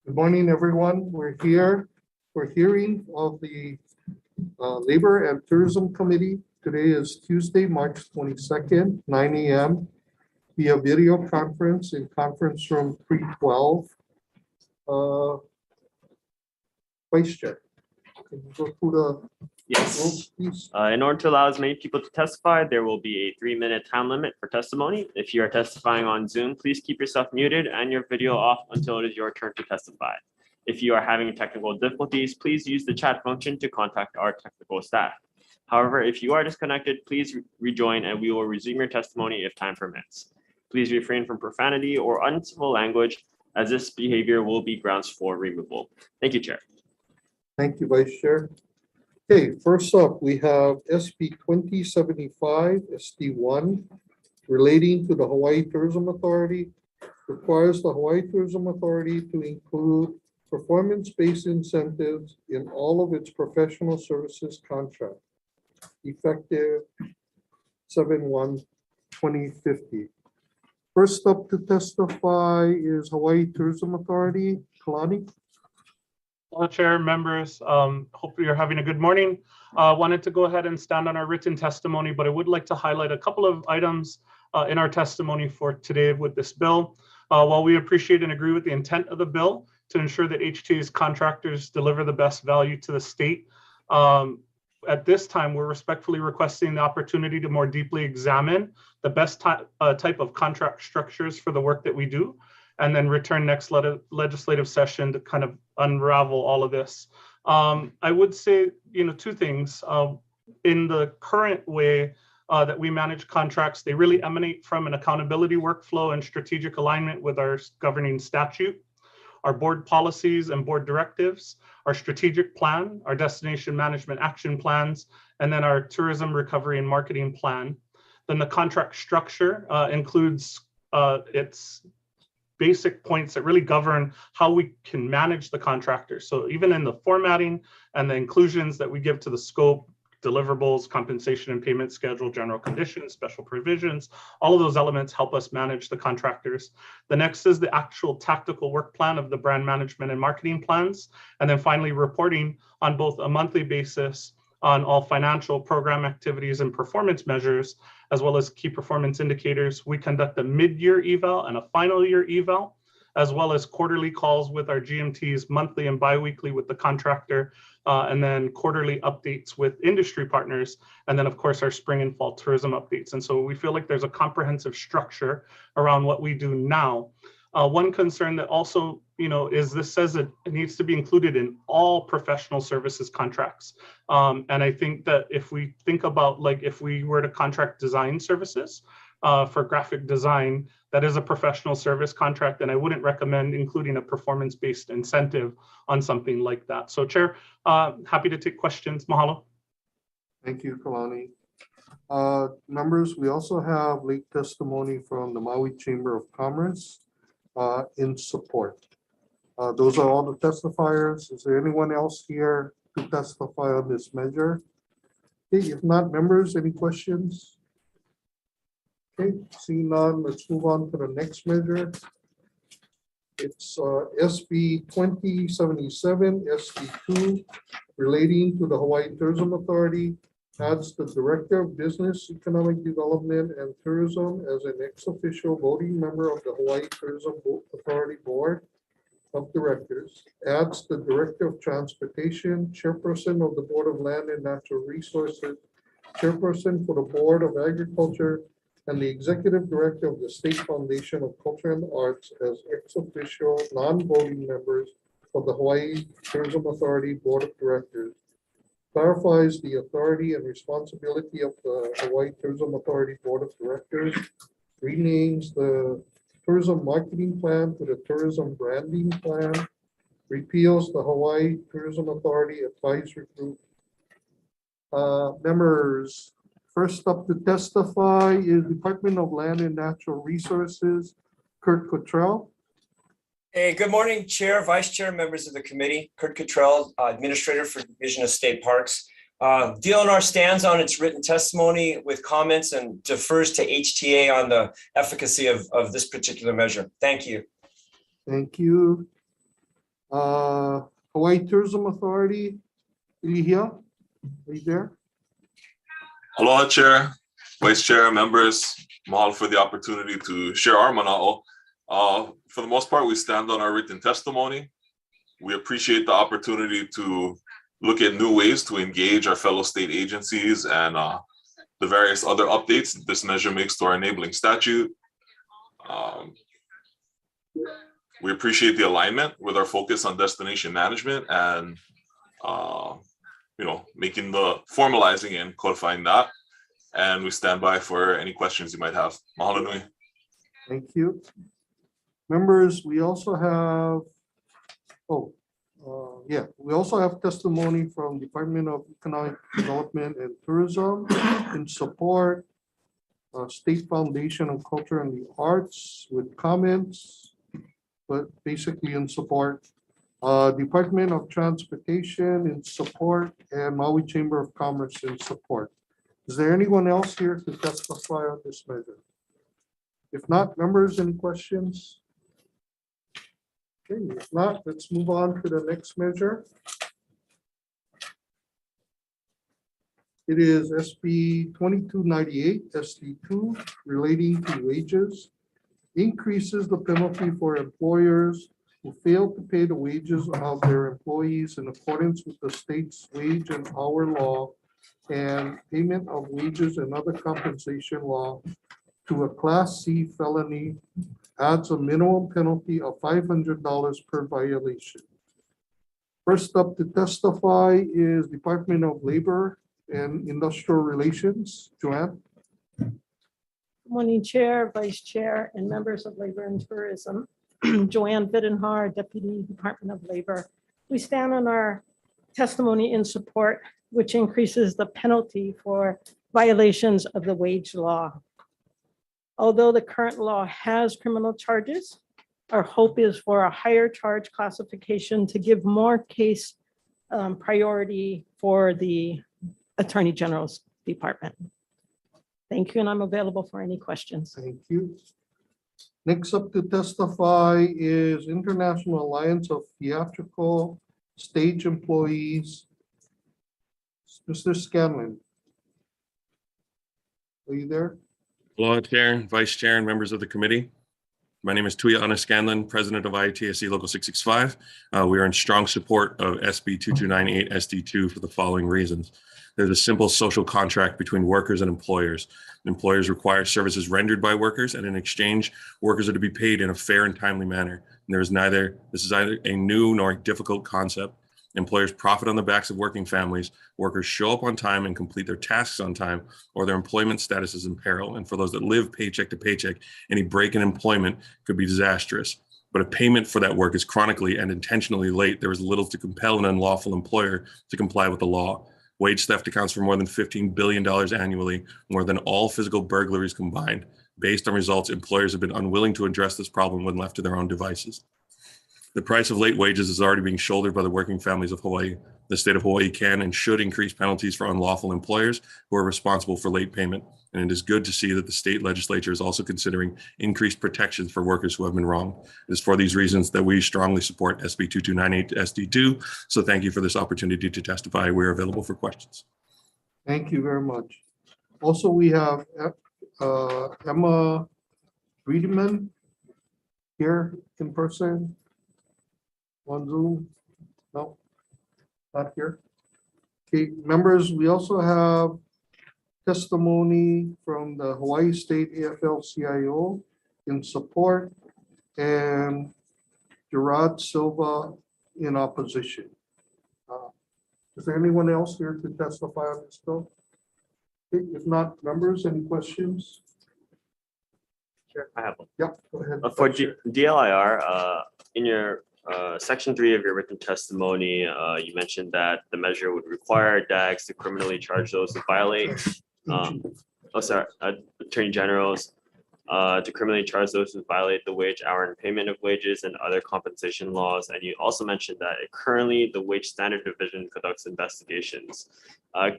Good morning, everyone. We're here for hearing of the Labor and Tourism Committee. Today is Tuesday, March 22nd, 9 a.m. via video conference in conference room 312. Vice Chair, can you go through the Yes. rules, please? In order to allow as many people to testify, there will be a 3-minute time limit for testimony. If you are testifying on Zoom, please keep yourself muted and your video off until it is your turn to testify. If you are having technical difficulties, please use the chat function to contact our technical staff. However, if you are disconnected, please rejoin and we will resume your testimony if time permits. Please refrain from profanity or uncivil language, as this behavior will be grounds for removal. Thank you, Chair. Thank you, Vice Chair. Okay, first up, we have SB 2075 SD1 relating to the Hawaii Tourism Authority. Requires the Hawaii Tourism Authority to include performance-based incentives in all of its professional services contracts, effective 7/1/2050. First up to testify is Hawaii Tourism Authority. Kalani. Hello, Chair, members. Hopefully you're having a good morning. Wanted to go ahead and stand on our written testimony, but I would like to highlight a couple of items in our testimony for today with this bill. While we appreciate and agree with the intent of the bill to ensure that HTA's contractors deliver the best value to the state, at this time, we're respectfully requesting the opportunity to more deeply examine the best type of contract structures for the work that we do, and then return next legislative session to kind of unravel all of this. I would say, two things. In the current way that we manage contracts, they really emanate from an accountability workflow and strategic alignment with our governing statute, our board policies and board directives, our strategic plan, our destination management action plans, and then our tourism recovery and marketing plan. Then the contract structure includes its basic points that really govern how we can manage the contractors. So even in the formatting and the inclusions that we give to the scope, deliverables, compensation and payment schedule, general conditions, special provisions, all of those elements help us manage the contractors. The next is the actual tactical work plan of the brand management and marketing plans. And then finally, reporting on both a monthly basis on all financial program activities and performance measures, as well as key performance indicators. We conduct a mid-year eval and a final year eval, as well as quarterly calls with our GMTs, monthly and biweekly with the contractor, and then quarterly updates with industry partners, and then of course our spring and fall tourism updates. And so we feel like there's a comprehensive structure around what we do now. One concern that also, is this says that it needs to be included in all professional services contracts. And I think that if we think about, like, if we were to contract design services for graphic design, that is a professional service contract, and I wouldn't recommend including a performance-based incentive on something like that. So, Chair, happy to take questions. Mahalo. Thank you, Kalani. Members, we also have late testimony from the Maui Chamber of Commerce in support. Those are all the testifiers. Is there anyone else here to testify on this measure? Okay, if not, members, any questions? Okay, seeing none, let's move on to the next measure. It's SB 2077 SD2 relating to the Hawaii Tourism Authority. Adds the Director of Business, Economic Development and Tourism as an ex-official voting member of the Hawaii Tourism Authority Board of Directors. Adds the Director of Transportation, Chairperson of the Board of Land and Natural Resources, Chairperson for the Board of Agriculture, and the Executive Director of the State Foundation of Culture and Arts as ex-official non-voting members of the Hawaii Tourism Authority Board of Directors. Clarifies the authority and responsibility of the Hawaii Tourism Authority Board of Directors. Renames the Tourism Marketing Plan to the Tourism Branding Plan. Repeals the Hawaii Tourism Authority Advisory Group. Members, first up to testify is Department of Land and Natural Resources, Kurt Cottrell. Hey, good morning, Chair, Vice Chair, members of the committee. Kurt Cottrell, Administrator for Division of State Parks. DLNR stands on its written testimony with comments and defers to HTA on the efficacy of this particular measure. Thank you. Thank you. Hawaii Tourism Authority, Ilihia, are you there? Aloha, Chair, Vice Chair, members. Mahalo for the opportunity to share our mana'o. For the most part, we stand on our written testimony. We appreciate the opportunity to look at new ways to engage our fellow state agencies and the various other updates this measure makes to our enabling statute. We appreciate the alignment with our focus on destination management and making formalizing and codifying that. And we stand by for any questions you might have. Mahalo nui. Thank you. Members, we also have, we also have testimony from Department of Economic Development and Tourism in support, State Foundation of Culture and the Arts with comments, but basically in support. Department of Transportation in support, and Maui Chamber of Commerce in support. Is there anyone else here to testify on this measure? If not, members, any questions? Okay, if not, let's move on to the next measure. It is SB 2298 SD2 relating to wages. Increases the penalty for employers who fail to pay the wages of their employees in accordance with the state's wage and hour law and payment of wages and other compensation law to a Class C felony, adds a minimum penalty of $500 per violation. First up to testify is Department of Labor and Industrial Relations. Joanne? Good morning, Chair, Vice Chair, and members of Labor and Tourism. Joanne Vittenhar, Deputy Department of Labor. We stand on our testimony in support, which increases the penalty for violations of the wage law. Although the current law has criminal charges, our hope is for a higher charge classification to give more case priority for the Attorney General's Department. Thank you, and I'm available for any questions. Thank you. Next up to testify is International Alliance of Theatrical Stage Employees. Mr. Scanlon. Are you there? Aloha, Chair, Vice Chair, and members of the committee. My name is Tue Mar, President of IATSE Local 665. We are in strong support of SB 2298 SD2 for the following reasons. There's a simple social contract between workers and employers. Employers require services rendered by workers, and in exchange, workers are to be paid in a fair and timely manner. And this is either a new nor difficult concept. Employers profit on the backs of working families. Workers show up on time and complete their tasks on time, or their employment status is in peril. And for those that live paycheck to paycheck, any break in employment could be disastrous. But if payment for that work is chronically and intentionally late, there is little to compel an unlawful employer to comply with the law. Wage theft accounts for more than $15 billion annually, more than all physical burglaries combined. Based on results, employers have been unwilling to address this problem when left to their own devices. The price of late wages is already being shouldered by the working families of Hawaii. The state of Hawaii can and should increase penalties for unlawful employers who are responsible for late payment. And it is good to see that the state legislature is also considering increased protections for workers who have been wronged. It is for these reasons that we strongly support SB 2298 SD2. So thank you for this opportunity to testify. We're available for questions. Thank you very much. Also, we have Emma Friedman here in person. On Zoom? No, not here. Okay, members, we also have testimony from the Hawaii State AFL-CIO in support and Gerard Silva in opposition. Is there anyone else here to testify on this bill? Okay, if not, members, any questions? Sure, I have one. Yeah, go ahead. For DLIR, in your Section 3 of your written testimony, you mentioned that the measure would require DAGs to criminally charge those who violate, Attorney Generals, to criminally charge those who violate the wage, hour, and payment of wages and other compensation laws. And you also mentioned that currently the Wage Standard Division conducts investigations.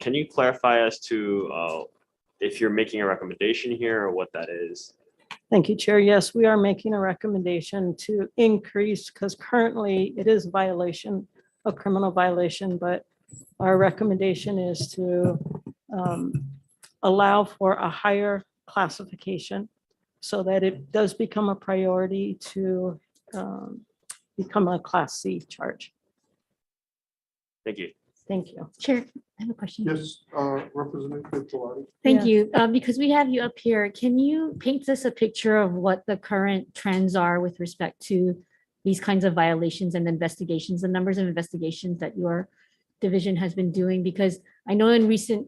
Can you clarify as to if you're making a recommendation here or what that is? Thank you, Chair. Yes, we are making a recommendation to increase, because currently it is a criminal violation, but our recommendation is to allow for a higher classification so that it does become a priority to become a Class C charge. Thank you. Thank you. Chair, I have a question. Yes, Representative Kalani. Thank Yeah. you. Because we have you up here, can you paint us a picture of what the current trends are with respect to these kinds of violations and investigations, the numbers of investigations that your division has been doing? Because I know in recent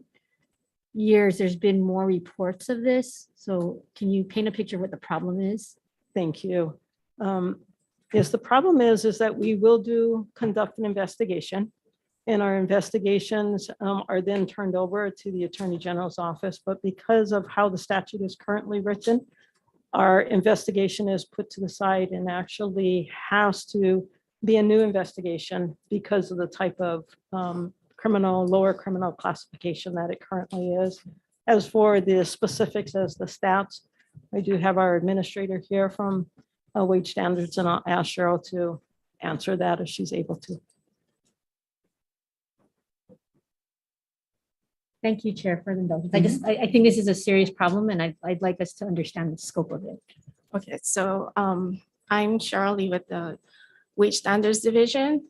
years, there's been more reports of this. So can you paint a picture of what the problem is? Thank you. Yes, the problem is that we will conduct an investigation, and our investigations are then turned over to the Attorney General's office. But because of how the statute is currently written, our investigation is put to the side and actually has to be a new investigation because of the type of lower criminal classification that it currently is. As for the specifics as the stats, I do have our administrator here from Wage Standards, and I'll ask Cheryl to answer that if she's able to. Thank you, Chair, for the indulgence. I think this is a serious problem, and I'd like us to understand the scope of it. Okay, so I'm Cheryl Lee with the Wage Standards Division.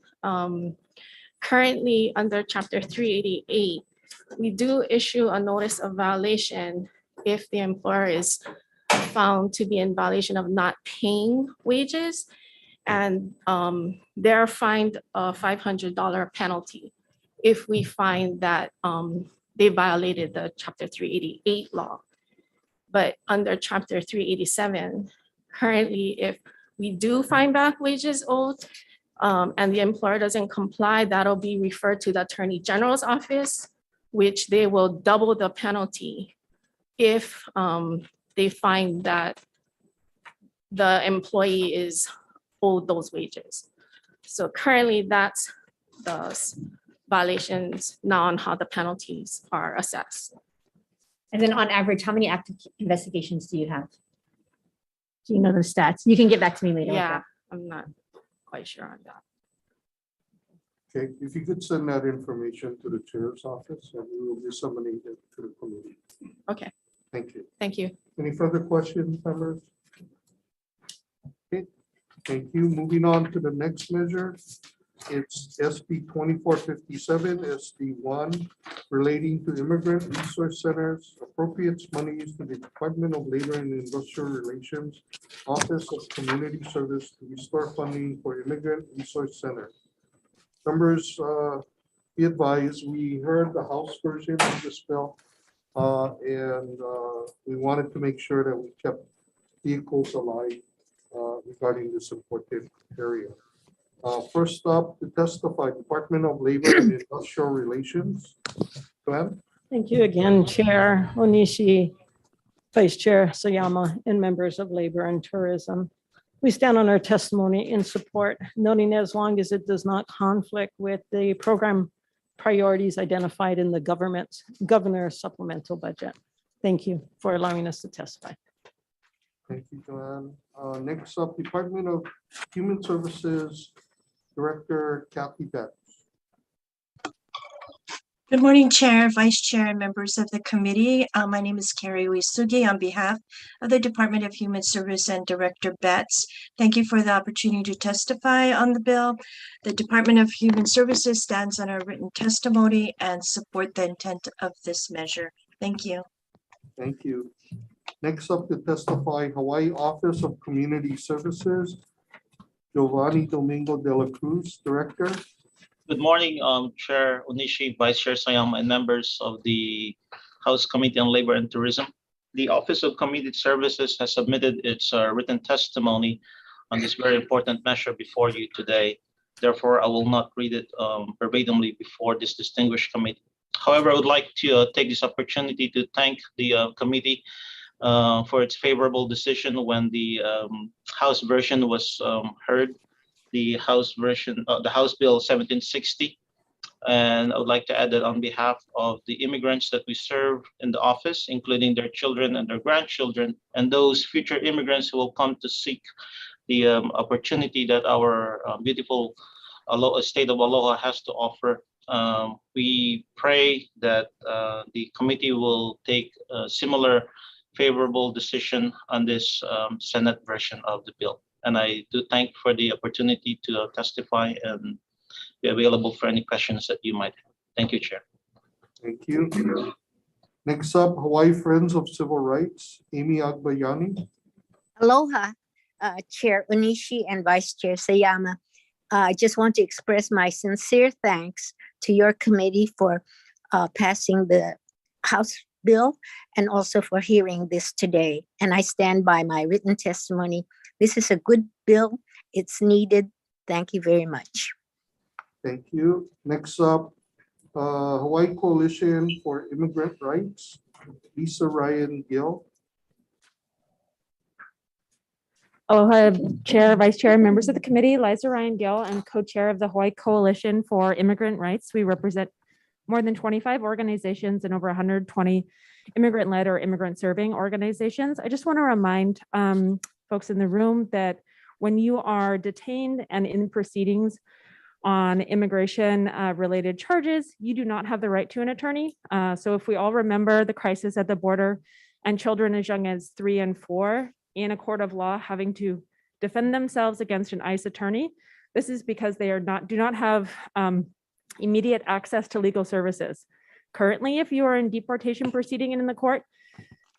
Currently, under Chapter 388, we do issue a notice of violation if the employer is found to be in violation of not paying wages, and they're fined a $500 penalty if we find that they violated the Chapter 388 law. But under Chapter 387, currently, if we do find back wages owed and the employer doesn't comply, that'll be referred to the Attorney General's office, which they will double the penalty if they find that the employee is owed those wages. So currently, that's the violations now on how the penalties are assessed. And then on average, how many active investigations do you have? Do you know the stats? You can get back to me later. with Yeah, that. I'm not quite sure on that. Okay, if you could send that information to the chair's office, and we will disseminate it to the committee. Okay, Thank you. thank you. Any further questions, members? Okay, thank you. Moving on to the next measure. It's SB 2457, SD1, relating to Immigrant Resource Centers, appropriates monies to the Department of Labor and Industrial Relations, Office of Community Service to restore funding for Immigrant Resource Center. Members, be advised, we heard the House version of this bill, and we wanted to make sure that we kept vehicles alive regarding this important area. First up to testify, Department of Labor and Industrial Relations. Go ahead. Thank you again, Chair Onishi, Vice Chair Sayama, and members of Labor and Tourism. We stand on our testimony in support, noting that as long as it does not conflict with the program priorities identified in the governor's supplemental budget. Thank you for allowing us to testify. Thank you, Joanne. Next up, Department of Human Services Director Kathy Betts. Good morning, Chair, Vice Chair, and members of the committee. My name is Carrie Uesugi on behalf of the Department of Human Service and Director Betts. Thank you for the opportunity to testify on the bill. The Department of Human Services stands on our written testimony and support the intent of this measure. Thank you. Thank you. Next up to testify, Hawaii Office of Community Services, Giovanni Domingo de la Cruz, Director. Good morning, Chair Onishi, Vice Chair Sayama, and members of the House Committee on Labor and Tourism. The Office of Community Services has submitted its written testimony on this very important measure before you today. Therefore, I will not read it verbatimly before this distinguished committee. However, I would like to take this opportunity to thank the committee for its favorable decision when the House version was heard. The House version, the House Bill 1760, And I would like to add that on behalf of the immigrants that we serve in the office, including their children and their grandchildren, and those future immigrants who will come to seek the opportunity that our beautiful state of Aloha has to offer. We pray that the committee will take a similar favorable decision on this Senate version of the bill. And I do thank for the opportunity to testify and be available for any questions that you might have. Thank you, Chair. Thank you. Next up, Hawaii Friends of Civil Rights, Amy Agbayani. Aloha, Chair Onishi and Vice Chair Sayama. I just want to express my sincere thanks to your committee for passing the House bill and also for hearing this today. And I stand by my written testimony. This is a good bill. It's needed. Thank you very much. Thank you. Next up, Hawaii Coalition for Immigrant Rights, Lisa Ryan Gill. Aloha, Chair, Vice Chair, and members of the committee. Liza Ryan Gill, I'm co-chair of the Hawaii Coalition for Immigrant Rights. We represent more than 25 organizations and over 120 immigrant-led or immigrant-serving organizations. I just want to remind folks in the room that when you are detained and in proceedings on immigration related charges, you do not have the right to an attorney. So if we all remember the crisis at the border and children as young as 3 and 4 in a court of law having to defend themselves against an ICE attorney, this is because they do not have immediate access to legal services. Currently, if you are in deportation proceeding and in the court,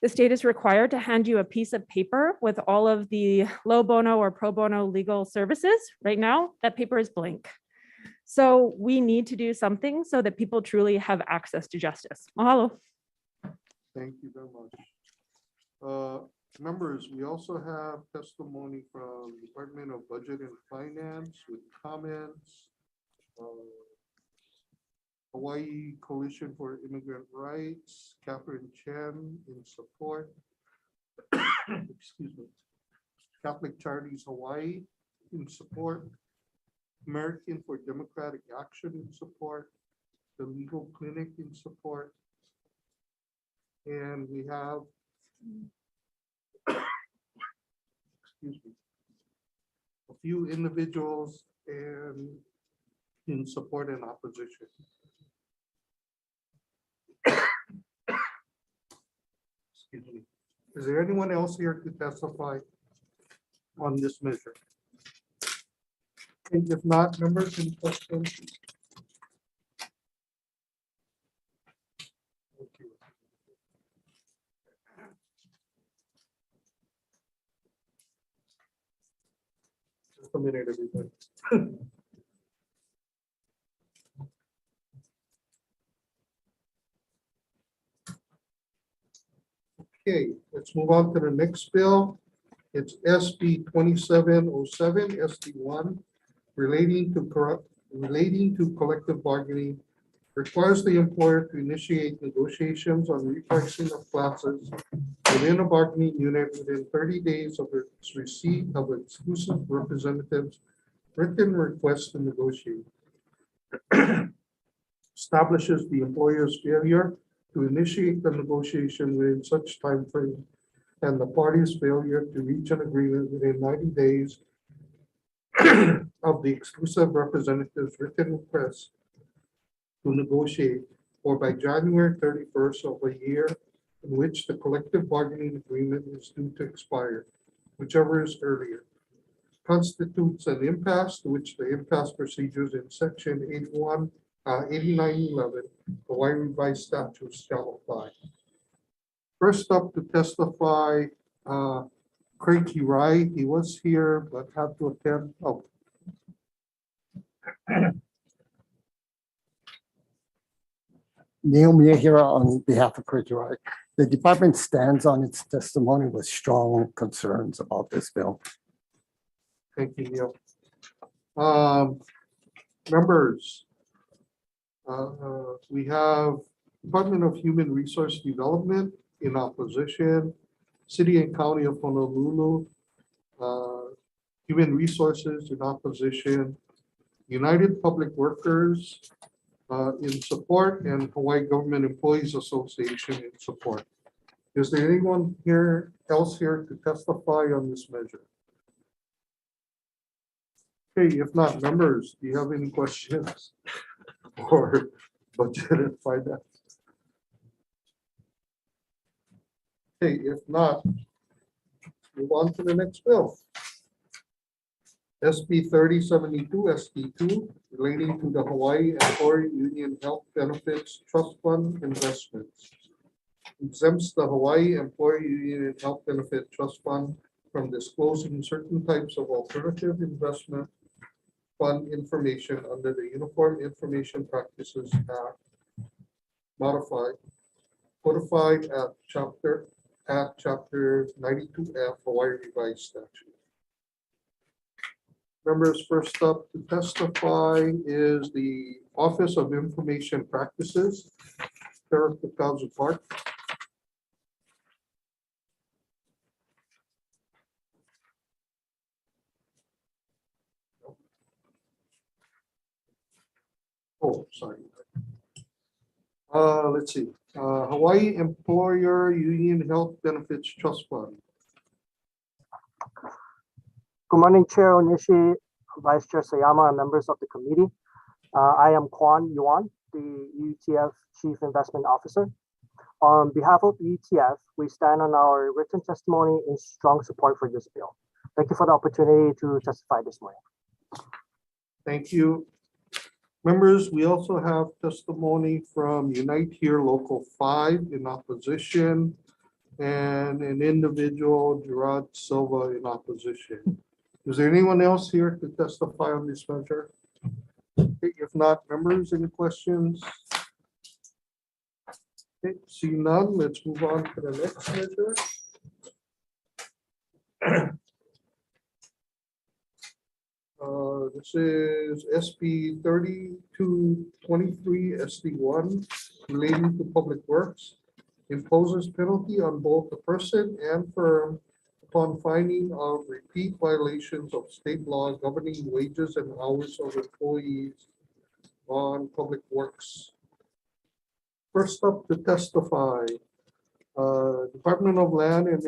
the state is required to hand you a piece of paper with all of the low bono or pro bono legal services. Right now, that paper is blank. So we need to do something so that people truly have access to justice. Mahalo. Thank you very much. Members, we also have testimony from Department of Budget and Finance with comments. Hawaii Coalition for Immigrant Rights, Catherine Chen in support. Excuse me. Catholic Charities Hawaii in support. American for Democratic Action in support. The Legal Clinic in support. And we have, excuse me, a few individuals and in support and opposition. Excuse me. Is there anyone else here to testify on this measure? And if not, members, any questions? Thank you. Just a minute, everybody. Okay, let's move on to the next bill. It's SB 2707 SD1 relating to collective bargaining, requires the employer to initiate negotiations on repricing of classes within a bargaining unit within 30 days of its receipt of exclusive representatives' written request to negotiate. Establishes the employer's failure to initiate the negotiation within such time frame and the party's failure to reach an agreement within 90 days of the exclusive representative's written request to negotiate, or by January 31st of a year in which the collective bargaining agreement is due to expire, whichever is earlier, constitutes an impasse to which the impasse procedures in section 8911 Hawaii Revised Statutes shall apply. First up to testify, Craig Hirai. He was here but had to attend. Oh. Neil Miyahira on behalf of Craig Hirai. The department stands on its testimony with strong concerns about this bill. Thank you, Neil. Members, we have Department of Human Resource Development in opposition, City and County of Honolulu, Human Resources in opposition, United Public Workers, in support, and Hawaii Government Employees Association in support. Is there anyone else here to testify on this measure? Okay, if not, members, do you have any questions for budget and finance? Okay, if not, move on to the next bill. SB 3072 SD2 relating to the Hawaii Employee Union Health Benefits Trust Fund investments. Exempts the Hawaii Employee Union Health Benefit Trust Fund from disclosing certain types of alternative investment fund information under the Uniform Information Practices Act modified, codified at chapter 92F Hawaii Revised Statute. Members, first up to testify is the Office of Information Practices, Sheriff Tue Mar. Oh, sorry. Let's see. Hawaii Employer Union Health Benefits Trust Fund. Good morning, Chair Onishi, Vice Chair Sayama, and members of the committee. I am Kwan Yuan, the ETF Chief Investment Officer. On behalf of ETF, we stand on our written testimony in strong support for this bill. Thank you for the opportunity to testify this morning. Thank you. Members, we also have testimony from Unite Here Local 5 in opposition and an individual, Gerard Silva, in opposition. Is there anyone else here to testify on this measure? Okay, if not, members, any questions? Okay, see none, let's move on to the next measure. This is SB 3223 SD1 relating to public works. Imposes penalty on both the person and firm upon finding of repeat violations of state law governing wages and hours of employees on public works. First up to testify, Department of Land and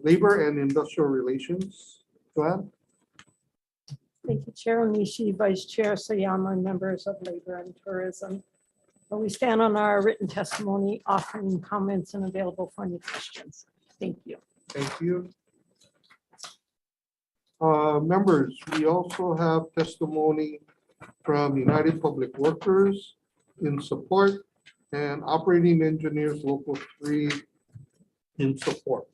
Labor and Industrial Relations. Joanne? Thank you, Chair Onishi, Vice Chair Sayama, and members of Labor and Tourism. We stand on our written testimony, offering comments and available for any questions. Thank you. Thank you. Members, we also have testimony from United Public Workers in support and Operating Engineers Local 3 in support.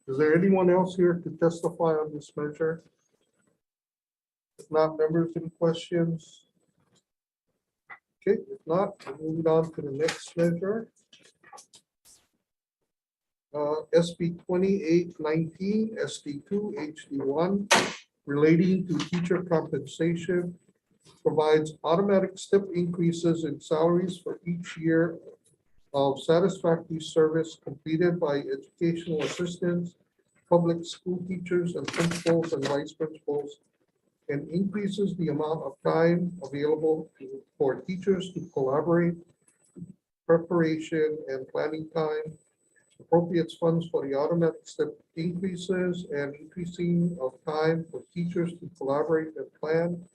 Is there anyone else here to testify on this measure? If not, members, any questions? Okay, if not, moving on to the next measure. SB 2819 SD2 HD1 relating to teacher compensation provides automatic step increases in salaries for each year of satisfactory service completed by educational assistants, public school teachers, and principals and vice principals, and increases the amount of time available for teachers to collaborate, preparation and planning time, appropriates funds for the automatic step increases and increasing of time for teachers to collaborate and plan,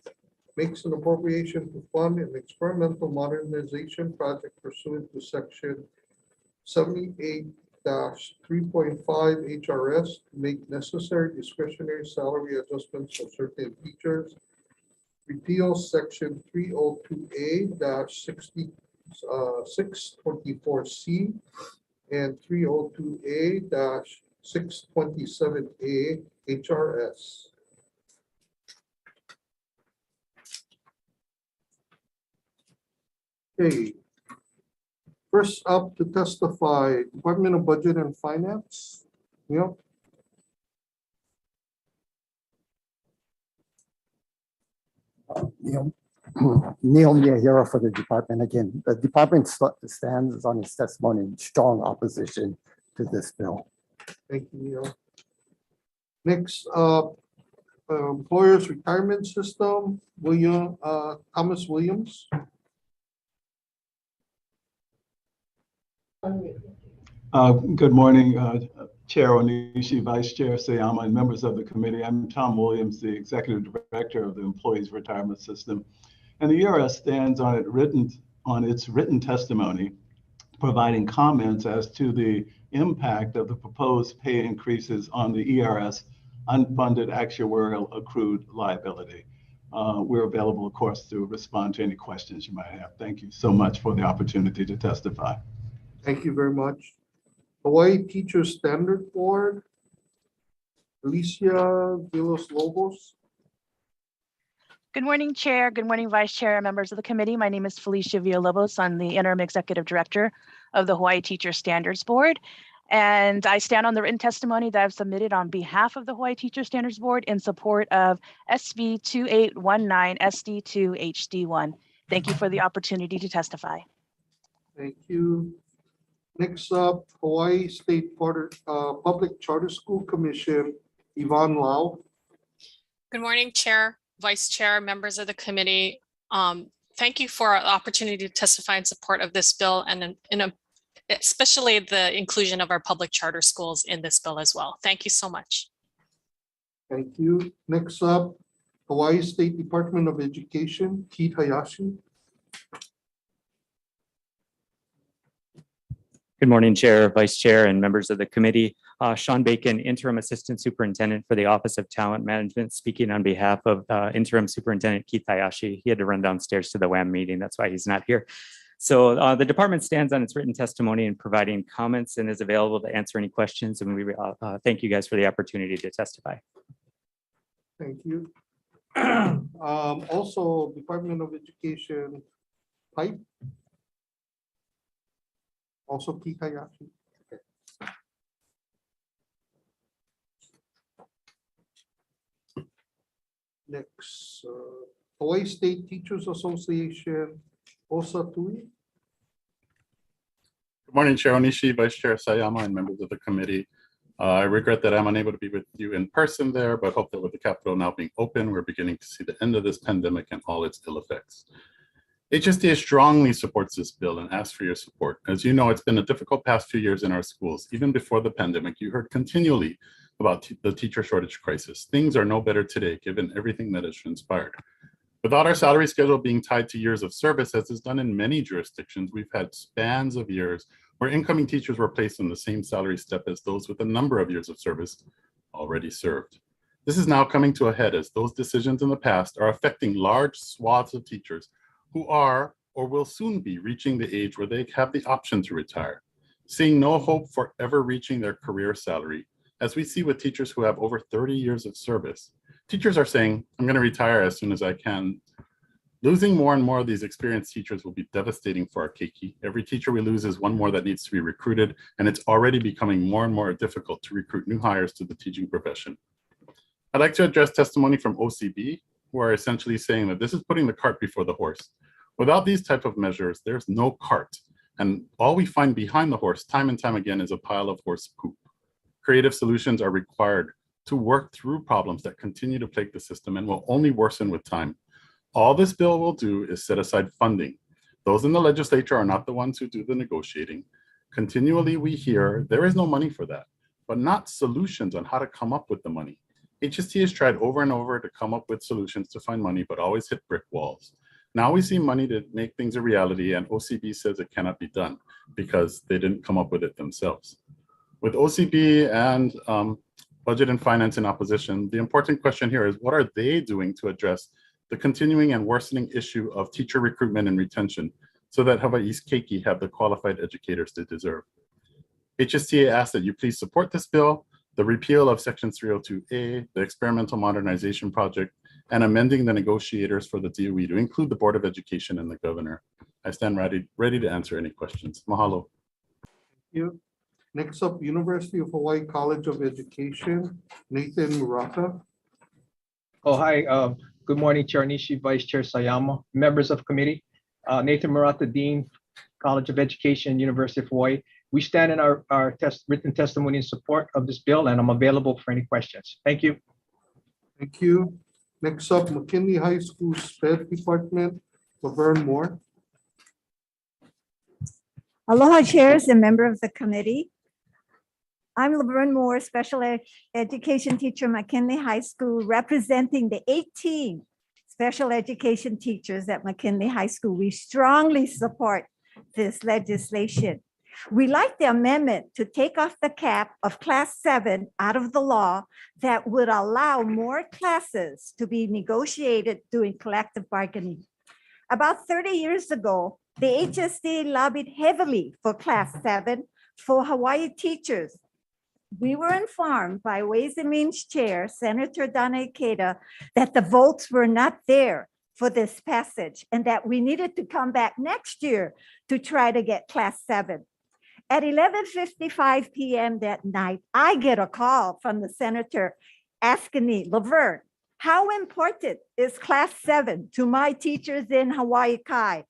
makes an appropriation to fund an experimental modernization project pursuant to section 78-3.5 HRS to make necessary discretionary salary adjustments for certain teachers. Repeals section 302A-6624C and 302A-627A HRS. Okay. First up to testify, Department of Budget and Finance. Neil? Neil Miyahiro for the department. Again, the department stands on its testimony in strong opposition to this bill. Thank you, Neil. Next up, Employers Retirement System, Thomas Williams. Good morning, Chair Onishi, Vice Chair Sayama, and members of the committee. I'm Tom Williams, the Executive Director of the Employees Retirement System. And the ERS stands on its written testimony, providing comments as to the impact of the proposed pay increases on the ERS unfunded actuarial accrued liability. We're available, of course, to respond to any questions you might have. Thank you so much for the opportunity to testify. Thank you very much. Hawaii Teachers Standard Board, Alicia Villas-Lobos. Good morning, Chair. Good morning, Vice Chair, and members of the committee. My name is Felicia Villalobos. I'm the Interim Executive Director of the Hawaii Teacher Standards Board. And I stand on the written testimony that I've submitted on behalf of the Hawaii Teacher Standards Board in support of SB 2819 SD2 HD1. Thank you for the opportunity to testify. Thank you. Next up, Hawaii State Public Charter School Commission, Yvonne Lau. Good morning, Chair, Vice Chair, members of the committee. Thank you for the opportunity to testify in support of this bill and especially the inclusion of our public charter schools in this bill as well. Thank you so much. Thank you. Next up, Hawaii State Department of Education, Keith Hayashi. Good morning, Chair, Vice Chair, and members of the committee. Sean Bacon, Interim Assistant Superintendent for the Office of Talent Management, speaking on behalf of Interim Superintendent Keith Hayashi. He had to run downstairs to the WAM meeting. That's why he's not here. So the department stands on its written testimony and providing comments and is available to answer any questions. And we thank you guys for the opportunity to testify. Thank you. Also, Department of Education, Pipe. Also Keith Hayashi. Okay. Next, Hawaii State Teachers Association, Osa Tui. Good morning, Chair Onishi, Vice Chair Sayama, and members of the committee. I regret that I'm unable to be with you in person there, but hope that with the Capitol now being open, we're beginning to see the end of this pandemic and all its ill effects. HST strongly supports this bill and asks for your support. As you know, it's been a difficult past few years in our schools. Even before the pandemic, you heard continually about the teacher shortage crisis. Things are no better today, given everything that has transpired. Without our salary schedule being tied to years of service, as is done in many jurisdictions, we've had spans of years where incoming teachers were placed on the same salary step as those with a number of years of service already served. This is now coming to a head as those decisions in the past are affecting large swaths of teachers who are or will soon be reaching the age where they have the option to retire, seeing no hope for ever reaching their career salary. As we see with teachers who have over 30 years of service, teachers are saying, I'm going to retire as soon as I can. Losing more and more of these experienced teachers will be devastating for our keiki. Every teacher we lose is one more that needs to be recruited, and it's already becoming more and more difficult to recruit new hires to the teaching profession. I'd like to address testimony from OCB, who are essentially saying that this is putting the cart before the horse. Without these type of measures, there's no cart. And all we find behind the horse time and time again is a pile of horse poop. Creative solutions are required to work through problems that continue to plague the system and will only worsen with time. All this bill will do is set aside funding. Those in the legislature are not the ones who do the negotiating. Continually we hear there is no money for that, but not solutions on how to come up with the money. HST has tried over and over to come up with solutions to find money, but always hit brick walls. Now we see money to make things a reality, and OCB says it cannot be done because they didn't come up with it themselves. With OCB and Budget and Finance in opposition, the important question here is what are they doing to address the continuing and worsening issue of teacher recruitment and retention so that Hawaii's keiki have the qualified educators they deserve? HSTA asks that you please support this bill, the repeal of Section 302A, the Experimental Modernization Project, and amending the negotiators for the DOE to include the Board of Education and the Governor. I stand ready to answer any questions. Mahalo. Thank you. Next up, University of Hawaii College of Education, Nathan Murata. Oh, hi. Good morning, Chair Nishi, Vice Chair Sayama, members of committee. Nathan Murata, Dean, College of Education, University of Hawaii. We stand in our written testimony in support of this bill, and I'm available for any questions. Thank you. Thank you. Next up, McKinley High School Sped Department, Laverne Moore. Aloha chairs and member of the committee. I'm Laverne Moore, special education teacher, McKinley High School, representing the 18 special education teachers at McKinley High School. We strongly support this legislation. We like the amendment to take off the cap of class 7 out of the law that would allow more classes to be negotiated during collective bargaining. About 30 years ago, the HST lobbied heavily for class 7 for Hawaii teachers. We were informed by Ways and Means Chair, Senator Donna Ikeda, that the votes were not there for this passage and that we needed to come back next year to try to get class 7. At 11:55 p.m. that night, I get a call from the senator asking me, Laverne, how important is class 7 to my teachers in Hawaii Kai?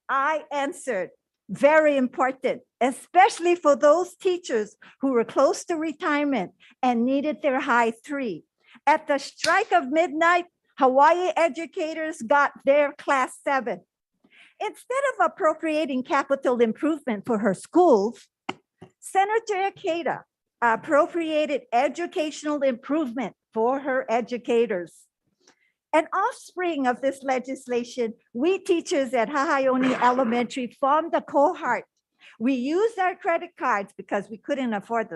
I answered, very important, especially for those teachers who were close to retirement and needed their high 3. At the strike of midnight, Hawaii educators got their class 7. Instead of appropriating capital improvement for her schools, Senator Ikeda appropriated educational improvement for her educators. An offspring of this legislation, we teachers at Hahaioni Elementary formed a cohort. We used our credit cards because we couldn't afford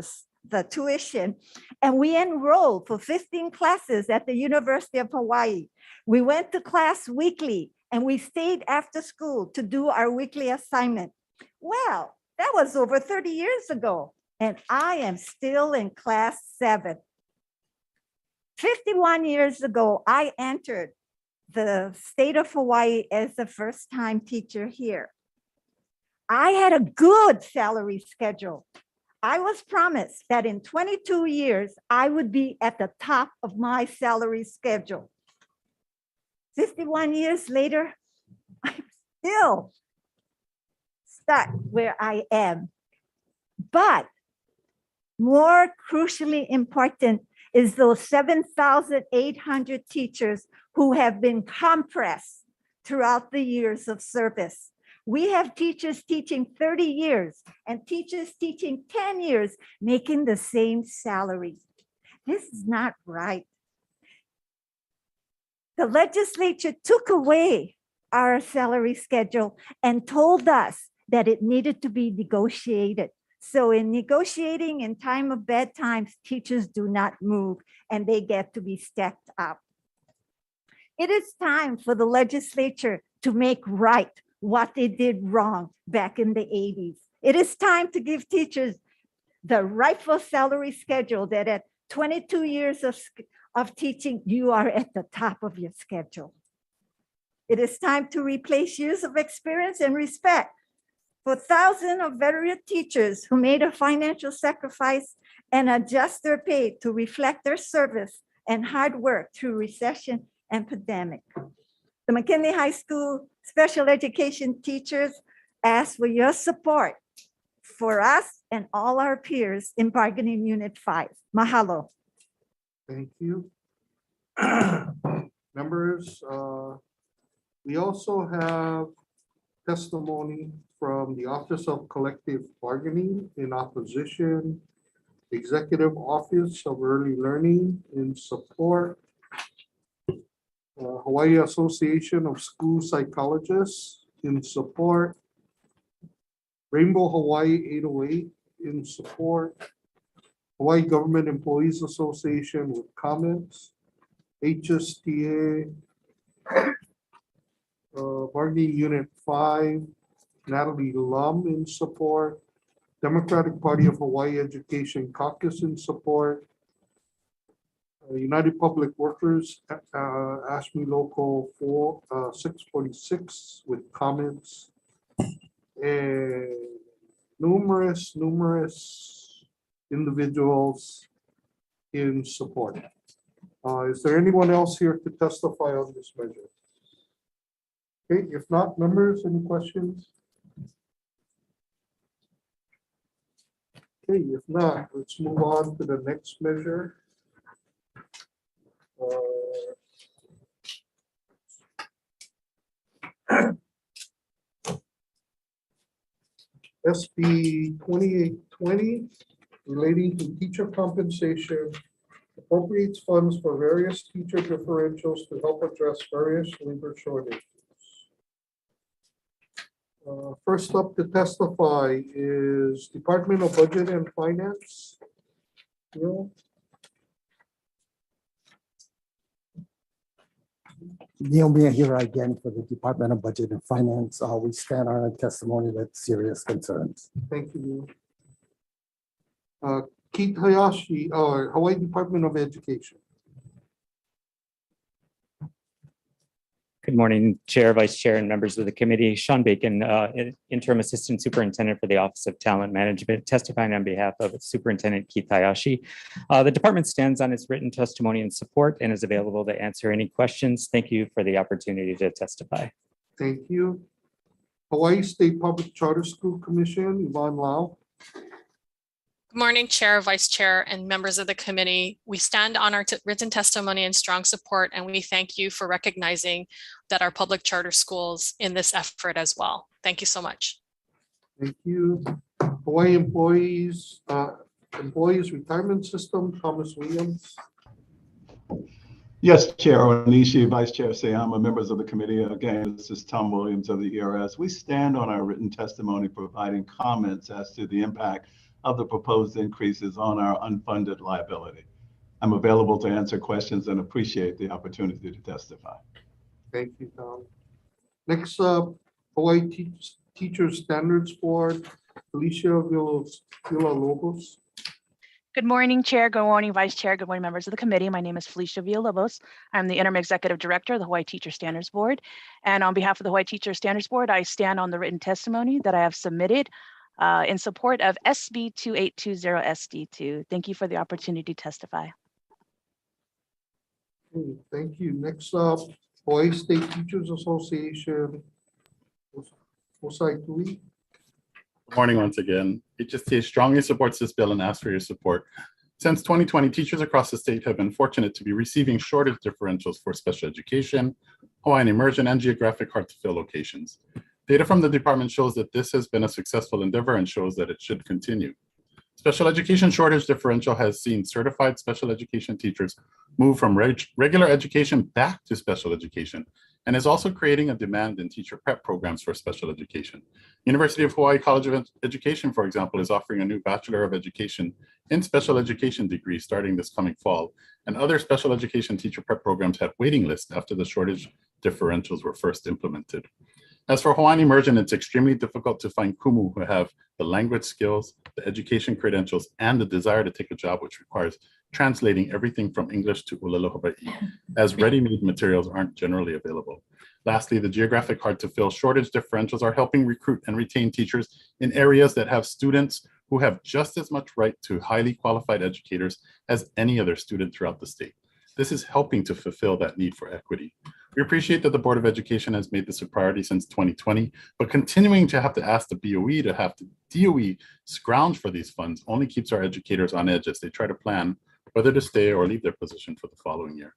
the tuition, and we enrolled for 15 classes at the University of Hawaii. We went to class weekly, and we stayed after school to do our weekly assignment. Well, that was over 30 years ago, and I am still in class 7. 51 years ago, I entered the state of Hawaii as a first-time teacher here. I had a good salary schedule. I was promised that in 22 years, I would be at the top of my salary schedule. 51 years later, I'm still stuck where I am. But more crucially important is those 7,800 teachers who have been compressed throughout the years of service. We have teachers teaching 30 years and teachers teaching 10 years, making the same salary. This is not right. The legislature took away our salary schedule and told us that it needed to be negotiated. So in negotiating in time of bedtime, teachers do not move and they get to be stepped up. It is time for the legislature to make right what they did wrong back in the 80s. It is time to give teachers the rightful salary schedule that at 22 years of teaching, you are at the top of your schedule. It is time to replace years of experience and respect for thousands of veteran teachers who made a financial sacrifice and adjust their pay to reflect their service and hard work through recession and pandemic. The McKinley High School special education teachers ask for your support for us and all our peers in bargaining unit 5. Mahalo. Thank you. Members, we also have testimony from the Office of Collective Bargaining in opposition, Executive Office of Early Learning in support, Hawaii Association of School Psychologists in support, Rainbow Hawaii 808 in support, Hawaii Government Employees Association with comments, HSTA, Bargaining Unit 5, Natalie Lum in support, Democratic Party of Hawaii Education Caucus in support, United Public Workers, ASHME Local 646 with comments, and numerous individuals in support. Is there anyone else here to testify on this measure? Okay, if not, members, any questions? Okay, if not, let's move on to the next measure. SB 2820 relating to teacher compensation appropriates funds for various teacher differentials to help address various labor shortages. First up to testify is Department of Budget and Finance. Neil? Neil Mia here again for the Department of Budget and Finance. We stand on a testimony with serious concerns. Thank you. Keith Hayashi, Hawaii Department of Education. Good morning, Chair, Vice Chair, and members of the committee. Sean Bacon, Interim Assistant Superintendent for the Office of Talent Management, testifying on behalf of Superintendent Keith Hayashi. The department stands on its written testimony in support and is available to answer any questions. Thank you for the opportunity to testify. Thank you. Hawaii State Public Charter School Commission, Yvonne Lau. Good morning, Chair, Vice Chair, and members of the committee. We stand on our written testimony in strong support, and we thank you for recognizing that our public charter schools in this effort as well. Thank you so much. Thank you. Hawaii Employees Retirement System, Thomas Williams. Yes, Chair Onishi, Vice Chair Sayama, members of the committee. Again, this is Tom Williams of the ERS. We stand on our written testimony providing comments as to the impact of the proposed increases on our unfunded liability. I'm available to answer questions and appreciate the opportunity to testify. Thank you, Tom. Next up, Hawaii Teachers Standards Board, Felicia Villalobos. Good morning, Chair. Good morning, Vice Chair. Good morning, members of the committee. My name is Felicia Villalobos. I'm the Interim Executive Director of the Hawaii Teacher Standards Board. And on behalf of the Hawaii Teacher Standards Board, I stand on the written testimony that I have submitted in support of SB 2820 SD2. Thank you for the opportunity to testify. Okay, thank you. Next up, Hawaii State Teachers Association, Osai Tui. Good morning once again. HST strongly supports this bill and asks for your support. Since 2020, teachers across the state have been fortunate to be receiving shortage differentials for special education, Hawaiian immersion, and geographic hard-to-fill locations. Data from the department shows that this has been a successful endeavor and shows that it should continue. Special education shortage differential has seen certified special education teachers move from regular education back to special education and is also creating a demand in teacher prep programs for special education. University of Hawaii College of Education, for example, is offering a new Bachelor of Education in Special Education degree starting this coming fall, and other special education teacher prep programs had waiting lists after the shortage differentials were first implemented. As for Hawaiian immersion, it's extremely difficult to find kumu who have the language skills, the education credentials, and the desire to take a job which requires translating everything from English to Ulelo Hawaii, as ready-made materials aren't generally available. Lastly, the geographic hard-to-fill shortage differentials are helping recruit and retain teachers in areas that have students who have just as much right to highly qualified educators as any other student throughout the state. This is helping to fulfill that need for equity. We appreciate that the Board of Education has made this a priority since 2020, but continuing to have to ask the BOE to have the DOE scrounge for these funds only keeps our educators on edge as they try to plan whether to stay or leave their position for the following year.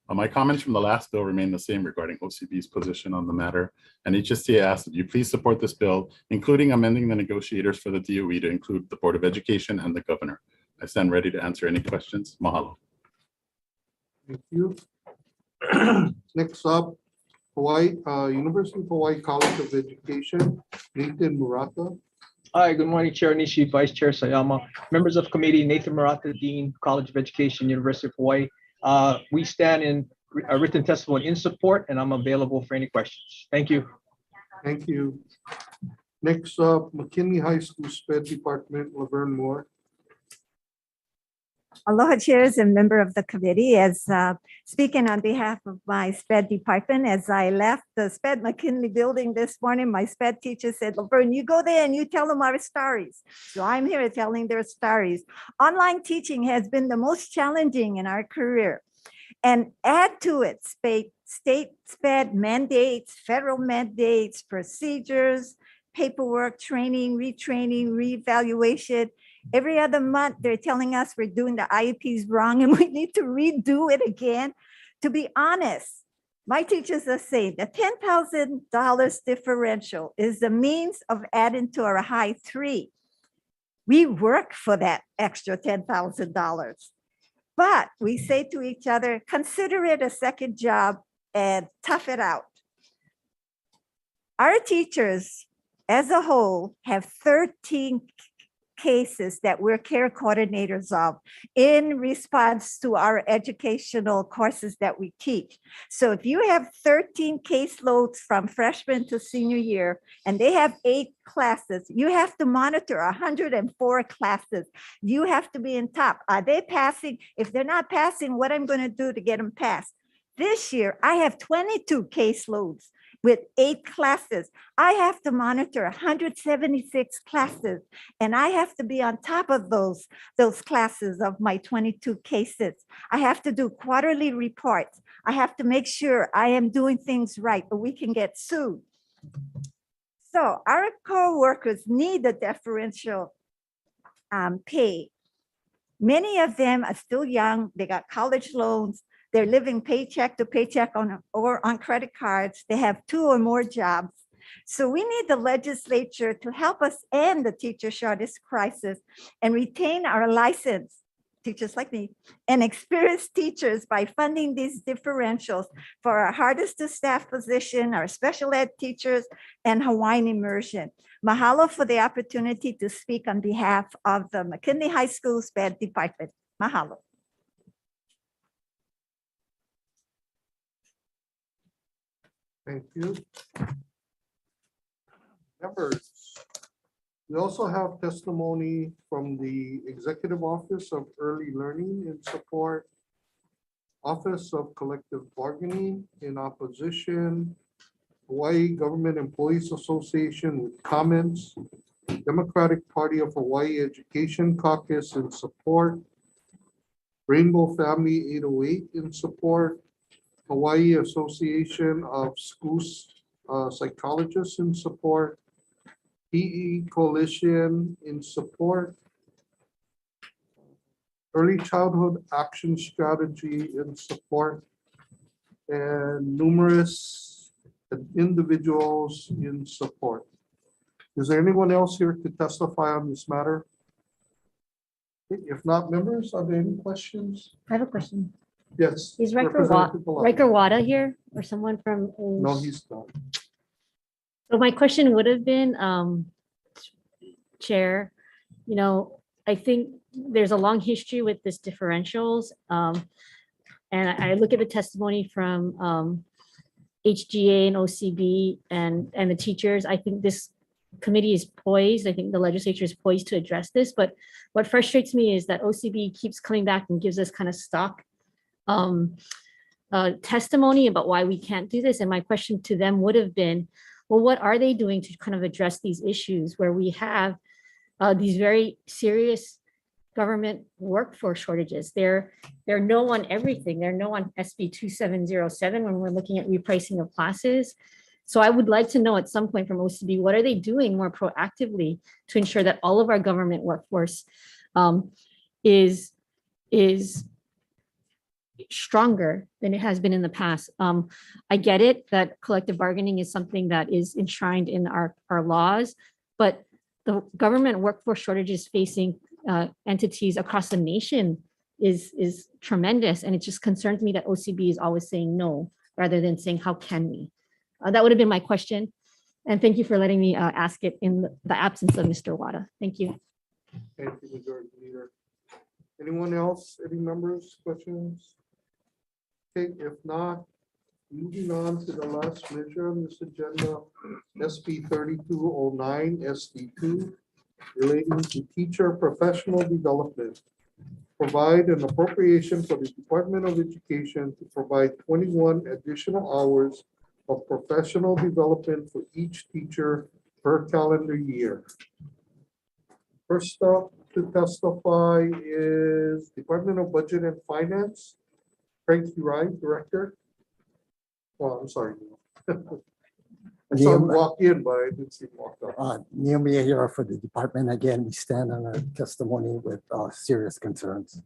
My comments from the last bill remain the same regarding OCB's position on the matter, and HST asks that you please support this bill, including amending the negotiators for the DOE to include the Board of Education and the Governor. I stand ready to answer any questions. Mahalo. Thank you. Next up, Hawaii University of Hawaii College of Education, Nathan Murata. Hi, good morning, Chair Nishi, Vice Chair Sayama, members of committee, Nathan Murata, Dean, College of Education, University of Hawaii. We stand in a written testimony in support, and I'm available for any questions. Thank you. Thank you. Next up, McKinley High School SPED Department, Laverne Moore. Aloha, chairs and member of the committee. As speaking on behalf of my SPED department, as I left the SPED McKinley building this morning, my SPED teacher said, Laverne, you go there and you tell them our stories. So I'm here telling their stories. Online teaching has been the most challenging in our career. And add to it, state SPED mandates, federal mandates, procedures, paperwork, training, retraining, reevaluation. Every other month, they're telling us we're doing the IEPs wrong and we need to redo it again. To be honest, My teachers are saying the $10,000 differential is the means of adding to our high three. We work for that extra $10,000. But we say to each other, consider it a second job and tough it out. Our teachers as a whole have 13 cases that we're care coordinators of in response to our educational courses that we teach. So if you have 13 caseloads from freshman to senior year, and they have 8 classes, you have to monitor 104 classes. You have to be in top. Are they passing? If they're not passing, what I'm going to do to get them passed? This year, I have 22 caseloads with 8 classes. I have to monitor 176 classes, and I have to be on top of those classes of my 22 cases. I have to do quarterly reports. I have to make sure I am doing things right, or we can get sued. So our co-workers need the differential pay. Many of them are still young. They got college loans. They're living paycheck to paycheck or on credit cards. They have 2 or more jobs. So we need the legislature to help us end the teacher shortage crisis and retain our licensed teachers like me and experienced teachers by funding these differentials for our hardest to staff position, our special ed teachers, and Hawaiian immersion. Mahalo for the opportunity to speak on behalf of the McKinley High School SPED department. Mahalo. Thank you. Members, we also have testimony from the Executive Office of Early Learning in support, Office of Collective Bargaining in opposition, Hawaii Government Employees Association with comments, Democratic Party of Hawaii Education Caucus in support, Rainbow Family 808 in support, Hawaii Association of School Psychologists in support, PE Coalition in support, Early Childhood Action Strategy in support, and numerous individuals in support. Is there anyone else here to testify on this matter? If not, members, are there any questions? I have a question. Yes. Is Representative Palaka. Riker Wada here or someone from? No, he's not. So my question would have been, Chair, you know, I think there's a long history with this differentials. And I look at the testimony from HGA and OCB and the teachers. I think this committee is poised. I think the legislature is poised to address this. But what frustrates me is that OCB keeps coming back and gives us kind of stock testimony about why we can't do this. And my question to them would have been, well, what are they doing to kind of address these issues where we have these very serious government workforce shortages? They're no on everything. They're no on SB 2707 when we're looking at repricing of classes. So I would like to know at some point from OCB, what are they doing more proactively to ensure that all of our government workforce is stronger than it has been in the past. I get it that collective bargaining is something that is enshrined in our laws, but the government workforce shortages facing entities across the nation is tremendous. And it just concerns me that OCB is always saying no, rather than saying, how can we? That would have been my question. And thank you for letting me ask it in the absence of Mr. Wada. Thank you. Thank you, Majority Leader. Anyone else, any members, questions? Okay, if not, moving on to the last measure on this agenda, SB 3209 SD2, relating to teacher professional development. Provide an appropriation for the Department of Education to provide 21 additional hours of professional development for each teacher per calendar year. First up to testify is Department of Budget and Finance. Frank Uri, Director. Well, I'm sorry. I saw him walk in, but I didn't see him walk out. Neil Miyahiro for the department. Again, we stand on our testimony with serious concerns.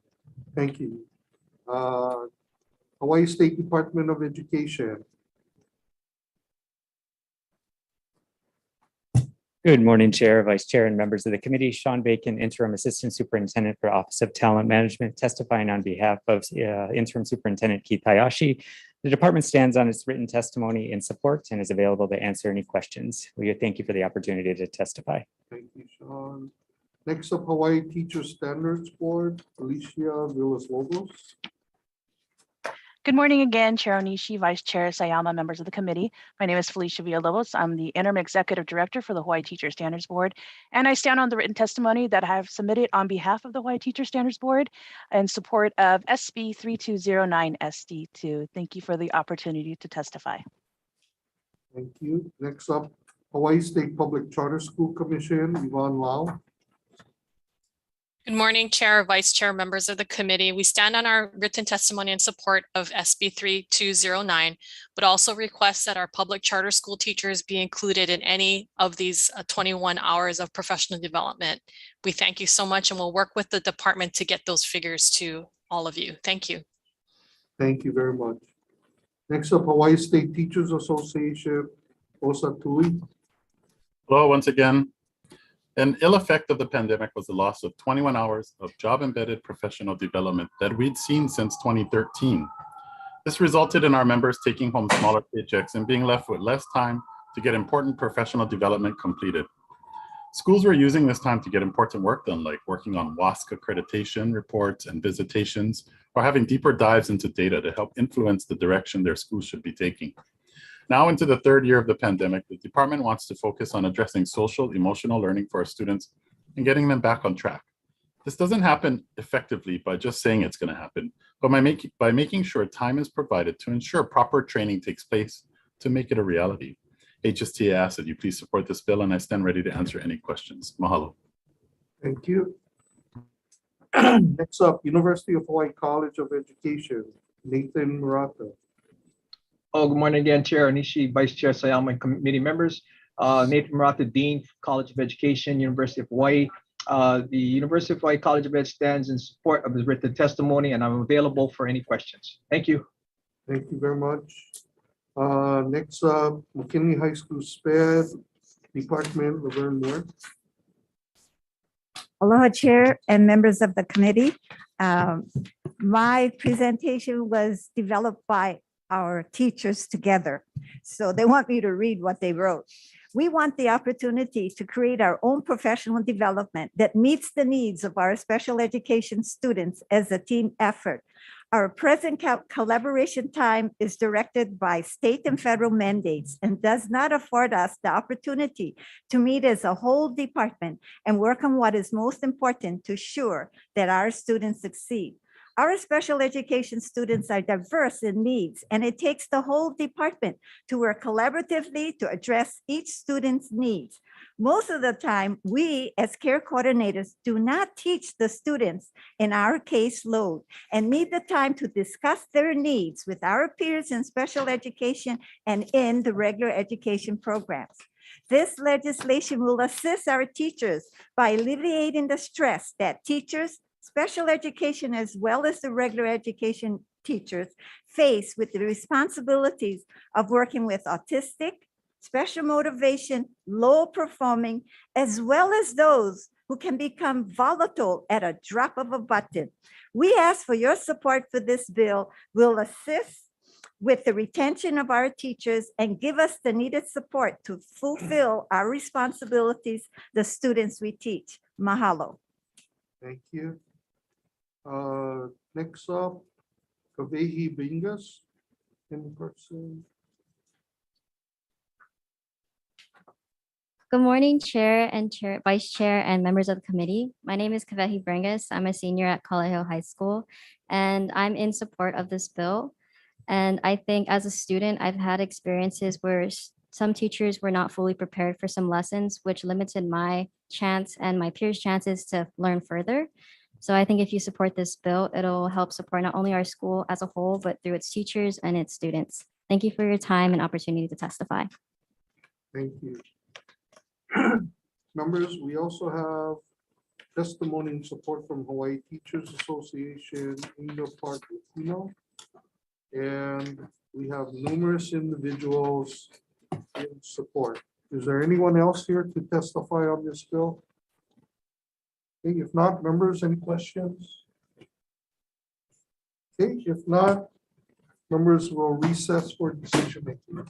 Thank you. Hawaii State Department of Education. Good morning, Chair, Vice Chair, and members of the committee. Sean Bacon, Interim Assistant Superintendent for Office of Talent Management, testifying on behalf of Interim Superintendent Keith Hayashi. The department stands on its written testimony in support and is available to answer any questions. We thank you for the opportunity to testify. Thank you, Sean. Next up, Hawaii Teacher Standards Board, Alicia Villas-Lobos. Good morning again, Chair Onishi, Vice Chair Sayama, members of the committee. My name is Felicia Villalobos. I'm the Interim Executive Director for the Hawaii Teacher Standards Board, and I stand on the written testimony that I have submitted on behalf of the Hawaii Teacher Standards Board in support of SB 3209 SD2. Thank you for the opportunity to testify. Thank you. Next up, Hawaii State Public Charter School Commission, Yvonne Lau. Good morning, Chair, Vice Chair, members of the committee. We stand on our written testimony in support of SB 3209, but also request that our public charter school teachers be included in any of these 21 hours of professional development. We thank you so much and we'll work with the department to get those figures to all of you. Thank you. Thank you very much. Next up, Hawaii State Teachers Association, Osa Tui. Hello, once again. An ill effect of the pandemic was the loss of 21 hours of job-embedded professional development that we'd seen since 2013. This resulted in our members taking home smaller paychecks and being left with less time to get important professional development completed. Schools were using this time to get important work done, like working on WASC accreditation reports and visitations, or having deeper dives into data to help influence the direction their schools should be taking. Now into the third year of the pandemic, the department wants to focus on addressing social, emotional learning for our students and getting them back on track. This doesn't happen effectively by just saying it's going to happen, but by making sure time is provided to ensure proper training takes place to make it a reality. HST asks that you please support this bill, and I stand ready to answer any questions. Mahalo. Thank you. Next up, University of Hawaii College of Education, Nathan Murata. Oh, good morning again, Chair Onishi, Vice Chair Sayama, and committee members. Nathan Murata, Dean, College of Education, University of Hawaii. The University of Hawaii College of Ed stands in support of this written testimony, and I'm available for any questions. Thank you. Thank you very much. Next up, McKinley High School SPED Department, Laverne Moore. Aloha, Chair and members of the committee. My presentation was developed by our teachers together. So they want me to read what they wrote. We want the opportunity to create our own professional development that meets the needs of our special education students as a team effort. Our present collaboration time is directed by state and federal mandates and does not afford us the opportunity to meet as a whole department and work on what is most important to ensure that our students succeed. Our special education students are diverse in needs, and it takes the whole department to work collaboratively to address each student's needs. Most of the time, we as care coordinators do not teach the students in our caseload and need the time to discuss their needs with our peers in special education and in the regular education programs. This legislation will assist our teachers by alleviating the stress that teachers, special education, as well as the regular education teachers face with the responsibilities of working with autistic, special motivation, low performing, as well as those who can become volatile at a drop of a button. We ask for your support for this bill. Will assist with the retention of our teachers and give us the needed support to fulfill our responsibilities, the students we teach. Mahalo. Thank you. Next up, Kavehi Bingas in person. Good morning, Chair and Vice Chair and members of the committee. My name is Kavehi Bringas. I'm a senior at Kalaheo High School, and I'm in support of this bill. And I think as a student, I've had experiences where some teachers were not fully prepared for some lessons, which limited my chance and my peers' chances to learn further. So I think if you support this bill, it'll help support not only our school as a whole, but through its teachers and its students. Thank you for your time and opportunity to testify. Thank you. Members, we also have testimony and support from Hawaii Teachers Association, Angel Park, Latino. And we have numerous individuals in support. Is there anyone else here to testify on this bill? Okay, if not, members, any questions? Okay, if not, members will recess for decision making.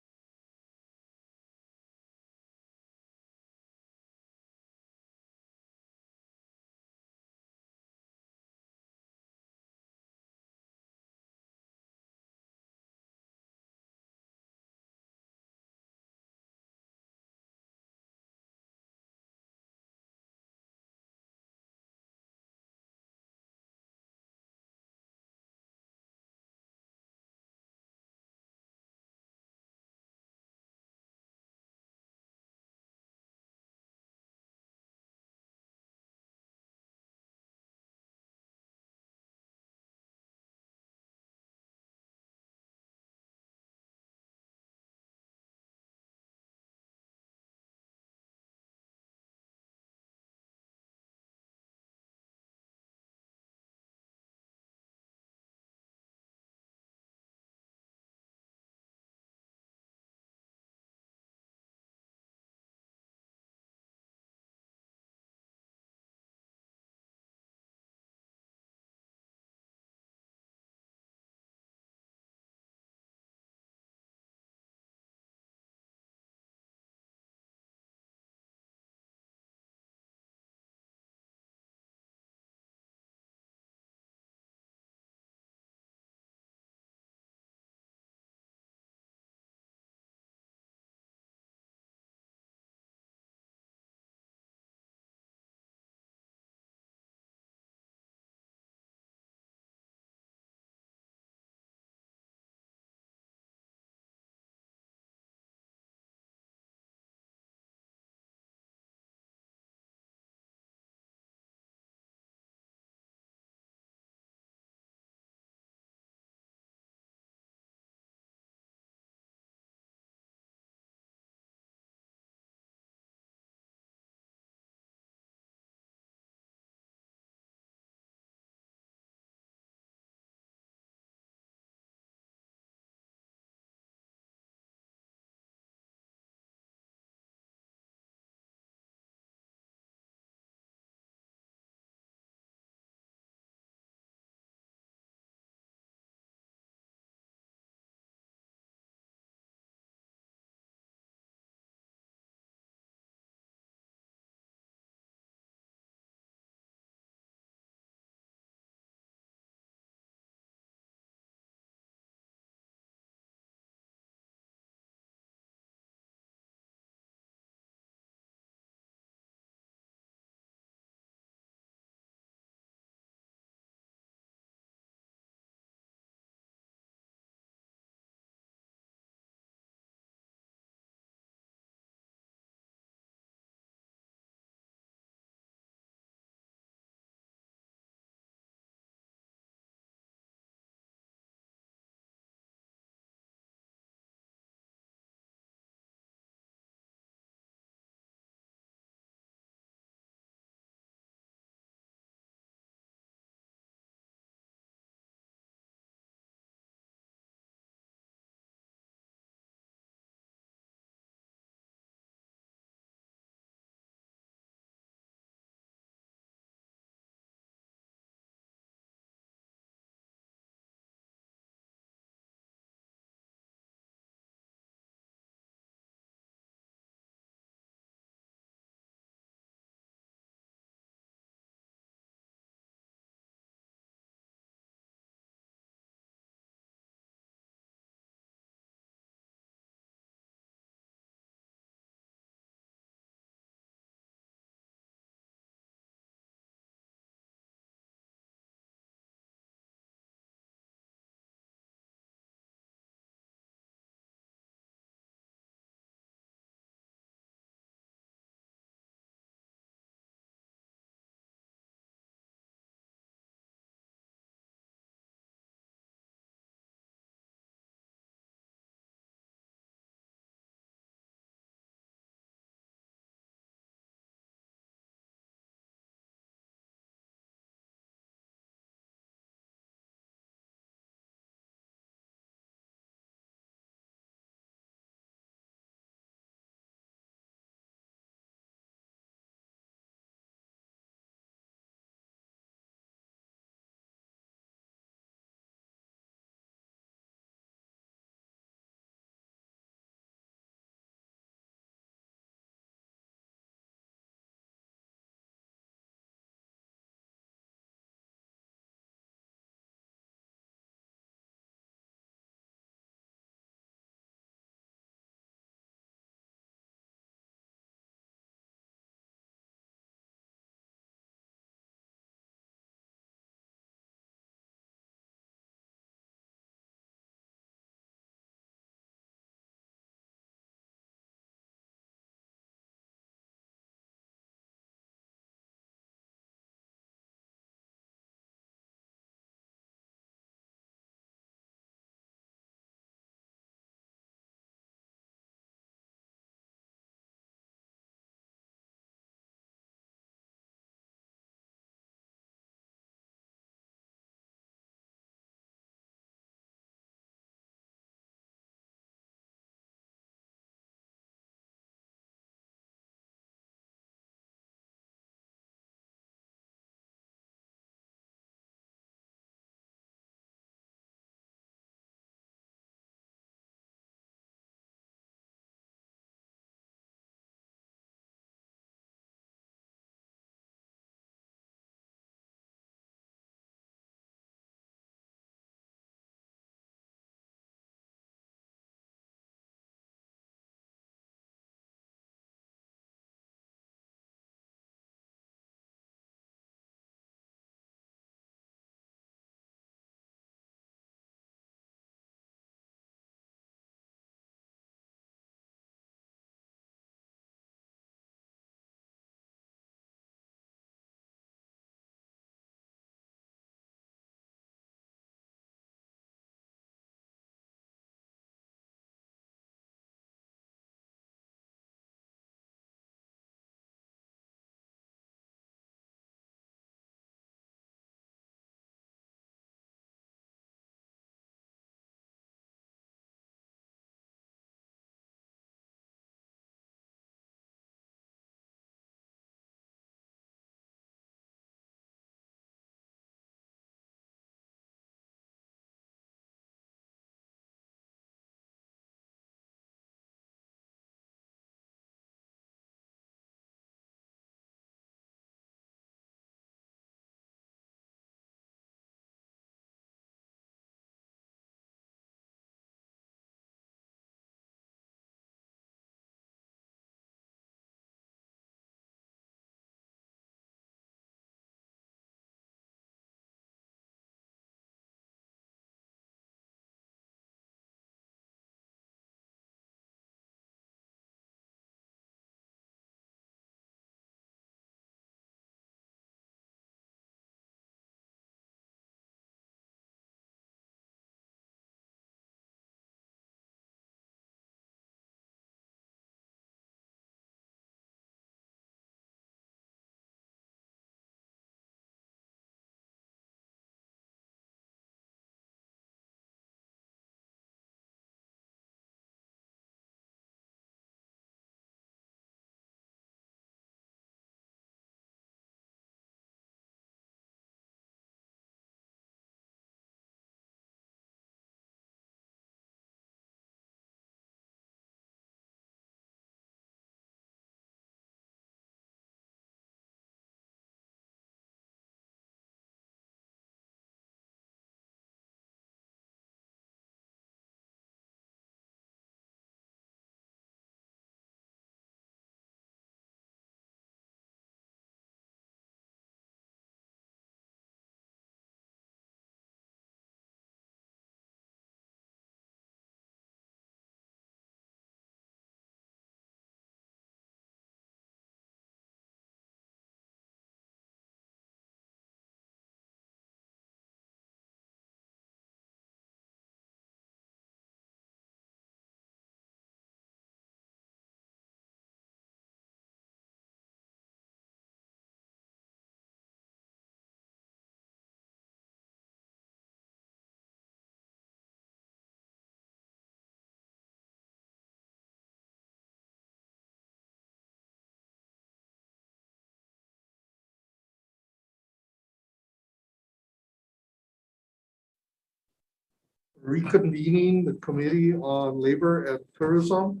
reconvening the Committee on Labor and Tourism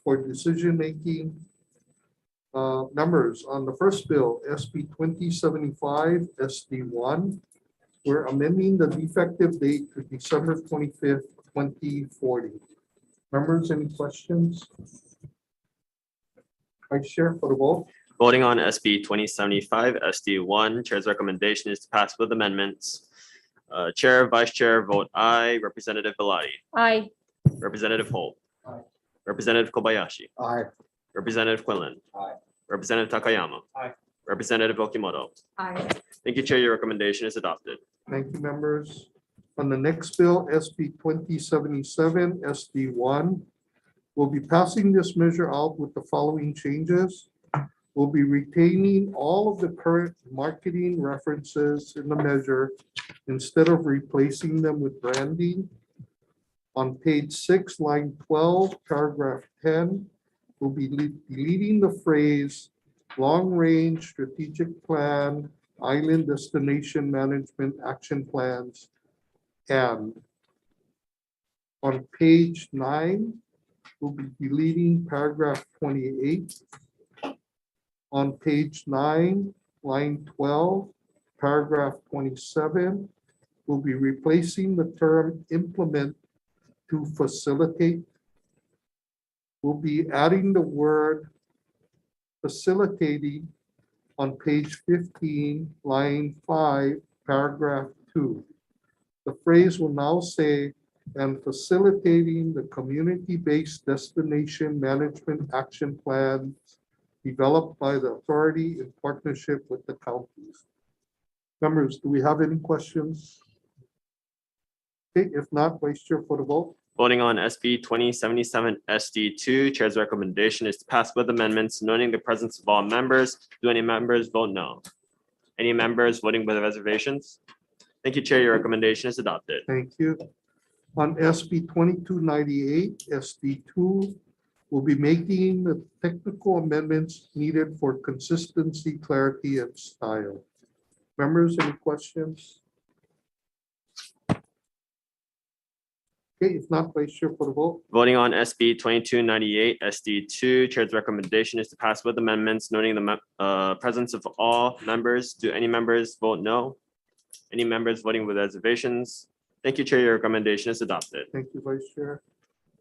for decision-making. Members on the first bill, SB 2075 SD1, we're amending the effective date to December 25th, 2040. Members, any questions? Vice Chair for the vote. Voting on SB 2075 SD1, Chair's recommendation is to pass with amendments. Chair, Vice Chair, vote aye. Representative Bellotti. Aye. Representative Holt. Aye. Representative Kobayashi. Aye. Representative Quinlan. Aye. Representative Takayama. Aye. Representative Okimoto. Aye. Thank you, Chair. Your recommendation is adopted. Thank you, members. On the next bill, SB 2077 SD1, we'll be passing this measure out with the following changes. We'll be retaining all of the current marketing references in the measure instead of replacing them with branding. On page 6, line 12, paragraph 10, we'll be deleting the phrase long-range strategic plan, island destination management action plans, and on page 9, we'll be deleting paragraph 28. On page 9, line 12, paragraph 27, we'll be replacing the term implement to facilitate. We'll be adding the word facilitating on page 15, line 5, paragraph 2. The phrase will now say, and facilitating the community-based destination management action plans developed by the authority in partnership with the counties. Members, do we have any questions? Okay, if not, Vice Chair for the vote. Voting on SB 2077 SD2, Chair's recommendation is to pass with amendments, noting the presence of all members. Do any members vote no? Any members voting with reservations? Thank you, Chair. Your recommendation is adopted. Thank you. On SB 2298 SD2, we'll be making the technical amendments needed for consistency, clarity, and style. Members, any questions? Okay, if not, Vice Chair for the vote. Voting on SB 2298 SD2, Chair's recommendation is to pass with amendments, noting the presence of all members. Do any members vote no? Any members voting with reservations? Thank you, Chair. Your recommendation is adopted. Thank you, Vice Chair.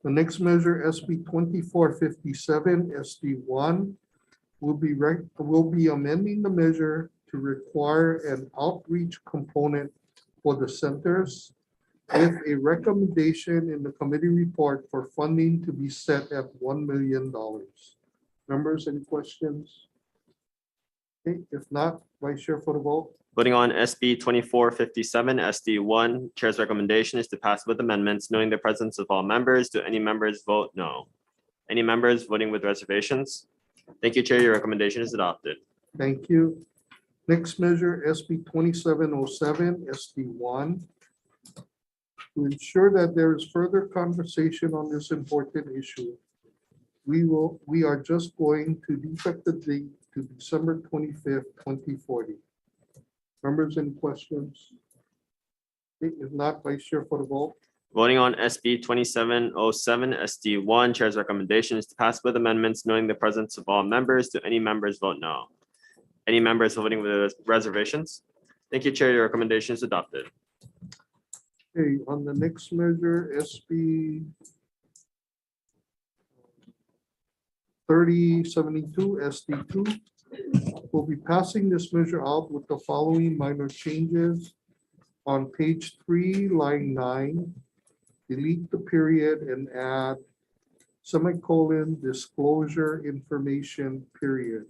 The next measure, SB 2457 SD1, will be amending the measure to require an outreach component for the centers with a recommendation in the committee report for funding to be set at $1 million. Members, any questions? Okay, if not, Vice Chair for the vote. Voting on SB 2457 SD1, Chair's recommendation is to pass with amendments, noting the presence of all members. Do any members vote no? Any members voting with reservations? Thank you, Chair. Your recommendation is adopted. Thank you. Next measure, SB 2707 SD1. To ensure that there is further conversation on this important issue, we are just going to defect the date to December 25th, 2040. Members, any questions? Okay, if not, Vice Chair for the vote. Voting on SB 2707 SD1, Chair's recommendation is to pass with amendments, knowing the presence of all members. Do any members vote no? Any members voting with reservations? Thank you, Chair. Your recommendation is adopted. Okay, on the next measure, SB 3072 SD2. We'll be passing this measure out with the following minor changes. On page 3, line 9, delete the period and add semicolon disclosure information period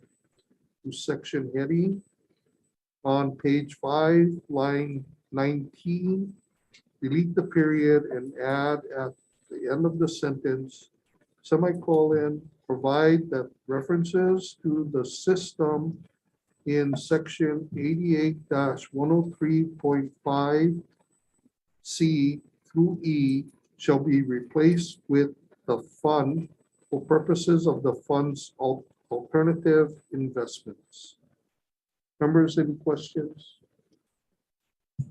to section heading. On page 5, line 19, delete the period and add at the end of the sentence, semicolon, provide that references to the system in section 88-103.5 C through E shall be replaced with the fund for purposes of the fund's alternative investments. Members, any questions?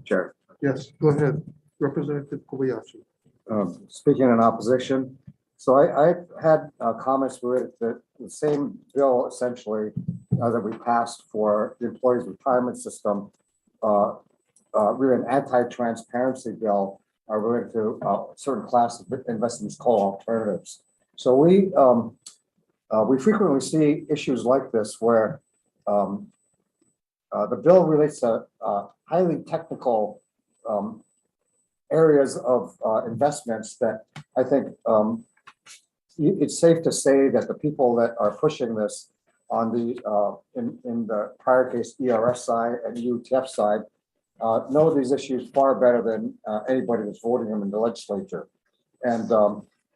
Chair. Yes, go ahead. Representative Kobayashi. speaking in opposition. So I've had comments with the same bill essentially that we passed for the employees retirement system. We're an anti-transparency bill related to certain class of investments called alternatives. So we frequently see issues like this where the bill relates to highly technical areas of investments that I think it's safe to say that the people that are pushing this on the in the prior case ERS side and UTF side know these issues far better than anybody that's voting them in the legislature, and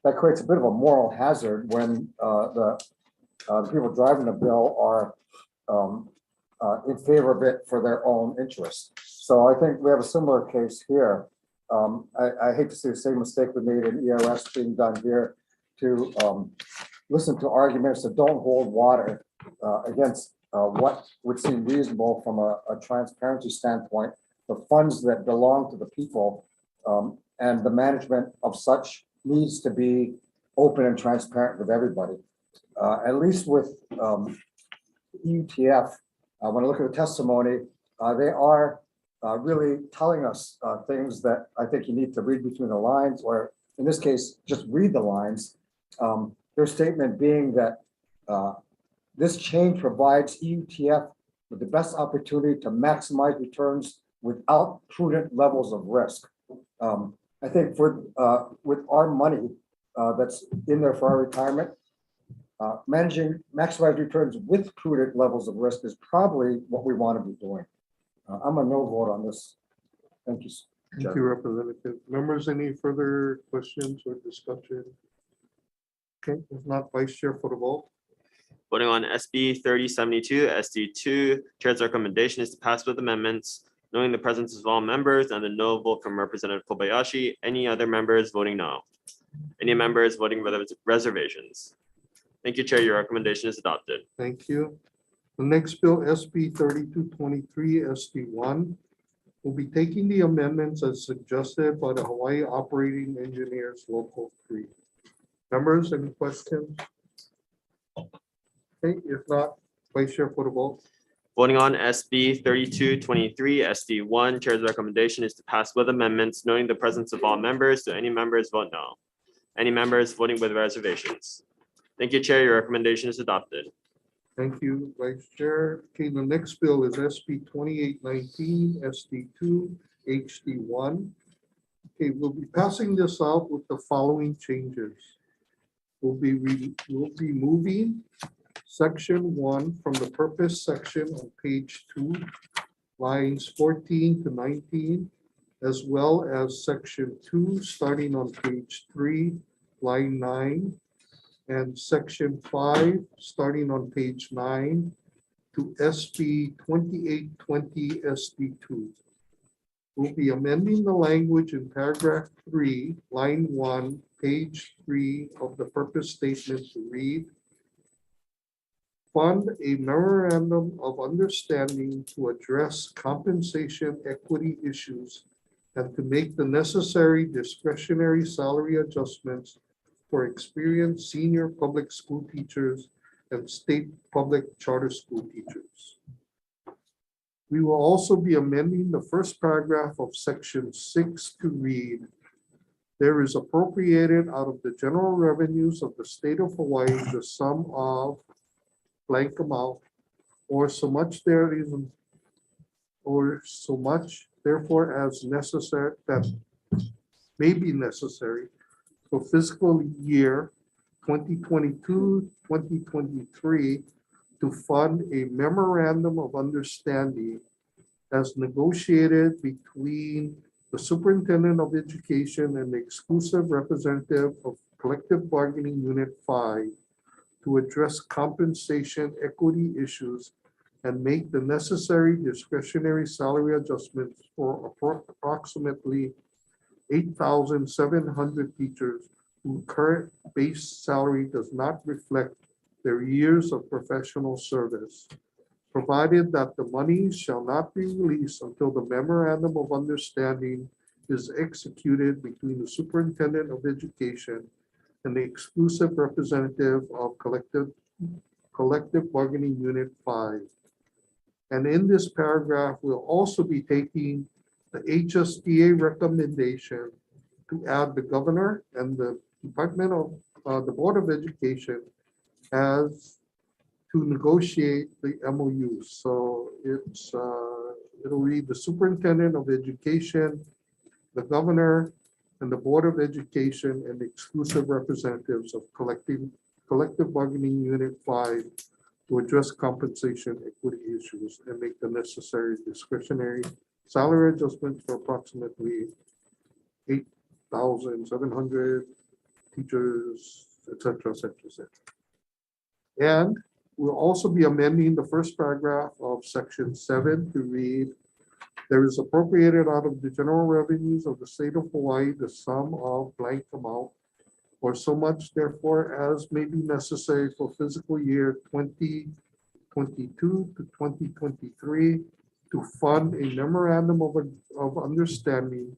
that creates a bit of a moral hazard when the people driving the bill are in favor of it for their own interests. So I think we have a similar case here. I hate to see the same mistake we made in ERS being done here to listen to arguments that don't hold water against what would seem reasonable from a transparency standpoint. The funds that belong to the people and the management of such needs to be open and transparent with everybody. At least with UTF, when I look at the testimony, they are really telling us things that I think you need to read between the lines, or in this case, just read the lines. Their statement being that this change provides UTF with the best opportunity to maximize returns without prudent levels of risk. I think for with our money that's in there for our retirement, managing maximized returns with prudent levels of risk is probably what we want to be doing. I'm a no vote on this. Thank you. Thank you, Representative. Members, any further questions or discussion? Okay, if not, Vice Chair for the vote. Voting on SB 3072 SD2, Chair's recommendation is to pass with amendments, knowing the presence of all members and the no vote from Representative Kobayashi. Any other members voting no? Any members voting with reservations? Thank you, Chair. Your recommendation is adopted. Thank you. The next bill, SB 3223 SD1, will be taking the amendments as suggested by the Hawaii Operating Engineers Local 3. Members, any questions? Okay, if not, Vice Chair for the vote. Voting on SB 3223 SD1, Chair's recommendation is to pass with amendments, knowing the presence of all members. Do any members vote no? Any members voting with reservations? Thank you, Chair. Your recommendation is adopted. Thank you, Vice Chair. Okay, the next bill is SB 2819 SD2 HD1. Okay, we'll be passing this out with the following changes. We'll be moving section 1 from the purpose section on page 2, lines 14 to 19, as well as section 2 starting on page 3, line 9, and section 5 starting on page 9 to SB 2820 SD2. We'll be amending the language in paragraph 3, line 1, page 3 of the purpose statement to read: fund a memorandum of understanding to address compensation equity issues and to make the necessary discretionary salary adjustments for experienced senior public school teachers and state public charter school teachers. We will also be amending the first paragraph of section 6 to read: there is appropriated out of the general revenues of the state of Hawaii the sum of blank amount, or so much there is, or so much therefore as necessary, that may be necessary for fiscal year 2022-2023 to fund a memorandum of understanding as negotiated between the Superintendent of Education and the exclusive representative of Collective Bargaining Unit 5 to address compensation equity issues and make the necessary discretionary salary adjustments for approximately 8,700 teachers whose current base salary does not reflect their years of professional service, provided that the money shall not be released until the memorandum of understanding is executed between the superintendent of education and the exclusive representative of collective bargaining unit 5. And in this paragraph, we'll also be taking the HSTA recommendation to add the governor and the Department of the Board of Education as to negotiate the MOU. So it'll read the superintendent of education, the governor, and the Board of Education and the exclusive representatives of collective bargaining unit 5 to address compensation equity issues and make the necessary discretionary salary adjustments for approximately 8,700 teachers, et cetera, et cetera, et cetera. And we'll also be amending the first paragraph of section 7 to read, there is appropriated out of the general revenues of the state of Hawaii the sum of blank amount or so much therefore as may be necessary for fiscal year 2022 to 2023 to fund a memorandum of understanding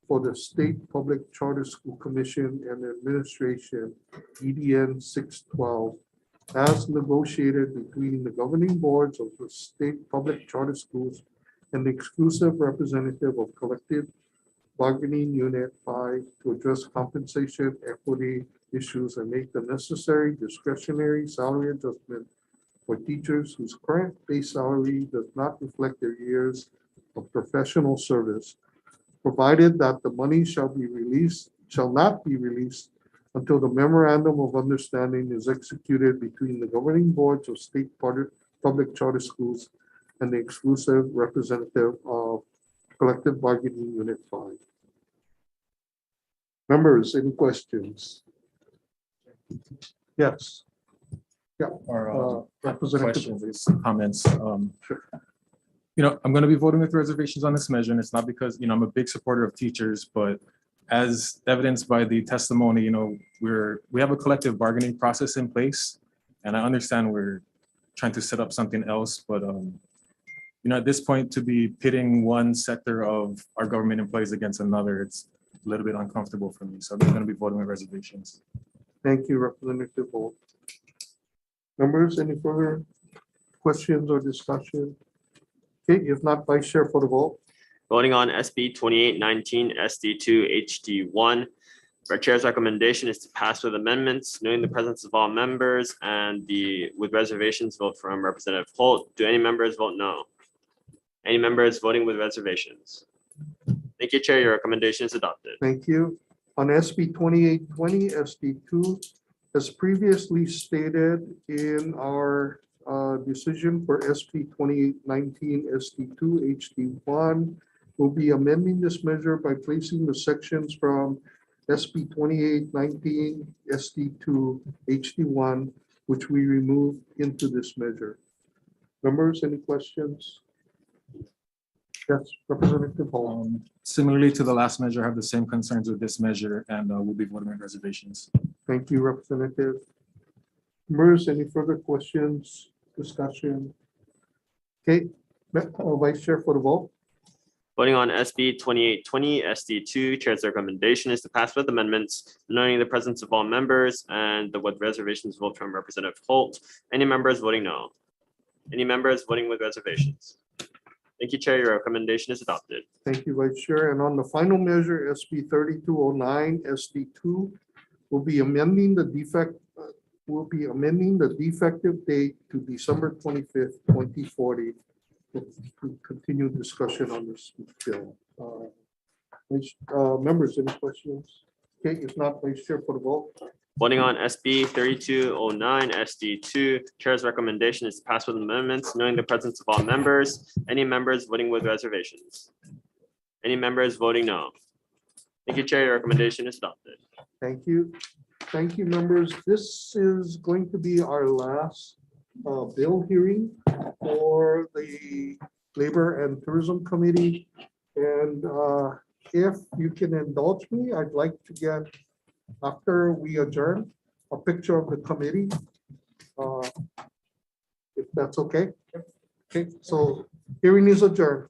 for the State Public Charter School Commission and Administration, EDN 612, as negotiated between the governing boards of the State Public Charter Schools and the exclusive representative of collective bargaining unit 5 to address compensation equity issues and make the necessary discretionary salary adjustment for teachers whose current base salary does not reflect their years of professional service, provided that the money shall not be released until the memorandum of understanding is executed between the governing boards of state public charter schools and the exclusive representative of collective bargaining unit 5. Members, any questions? Yes. Yeah. Or Representative. questions, comments. I'm going to be voting with reservations on this measure, and it's not because I'm a big supporter of teachers, but as evidenced by the testimony, we have a collective bargaining process in place, and I understand we're trying to set up something else, but at this point, to be pitting one sector of our government employees against another, it's a little bit uncomfortable for me. So I'm going to be voting with reservations. Thank you, Representative Holt. Members, any further questions or discussion? Okay, if not, Vice Chair for the vote. Voting on SB 2819 SD2 HD1. Our chair's recommendation is to pass with amendments, knowing the presence of all members and with reservations vote from Representative Holt. Do any members vote no? Any members voting with reservations? Thank you, Chair. Your recommendation is adopted. Thank you. On SB 2820 SD2, as previously stated in our decision for SB 2819 SD2 HD1, we'll be amending this measure by placing the sections from SB 2819 SD2 HD1, which we remove into this measure. Members, any questions? Yes, Representative Hall. Similarly to the last measure, I have the same concerns with this measure, and we'll be voting with reservations. Thank you, Representative. Members, any further questions, discussion? Okay, Vice Chair for the vote. Voting on SB 2820 SD2, Chair's recommendation is to pass with amendments, knowing the presence of all members and with reservations vote from Representative Holt. Any members voting no? Any members voting with reservations? Thank you, Chair. Your recommendation is adopted. Thank you, Vice Chair. And on the final measure, SB 3209 SD2, we'll be amending the defective date to December 25th, 2040. To continue discussion on this bill. Members, any questions? Okay, if not, Vice Chair for the vote. Voting on SB 3209 SD2, Chair's recommendation is to pass with amendments, knowing the presence of all members. Any members voting with reservations? Any members voting no? Thank you, Chair. Your recommendation is adopted. Thank you. Thank you, members. This is going to be our last bill hearing for the Labor and Tourism Committee. And if you can indulge me, I'd like to get, after we adjourn, a picture of the committee, if that's okay. Okay, so hearing is adjourned.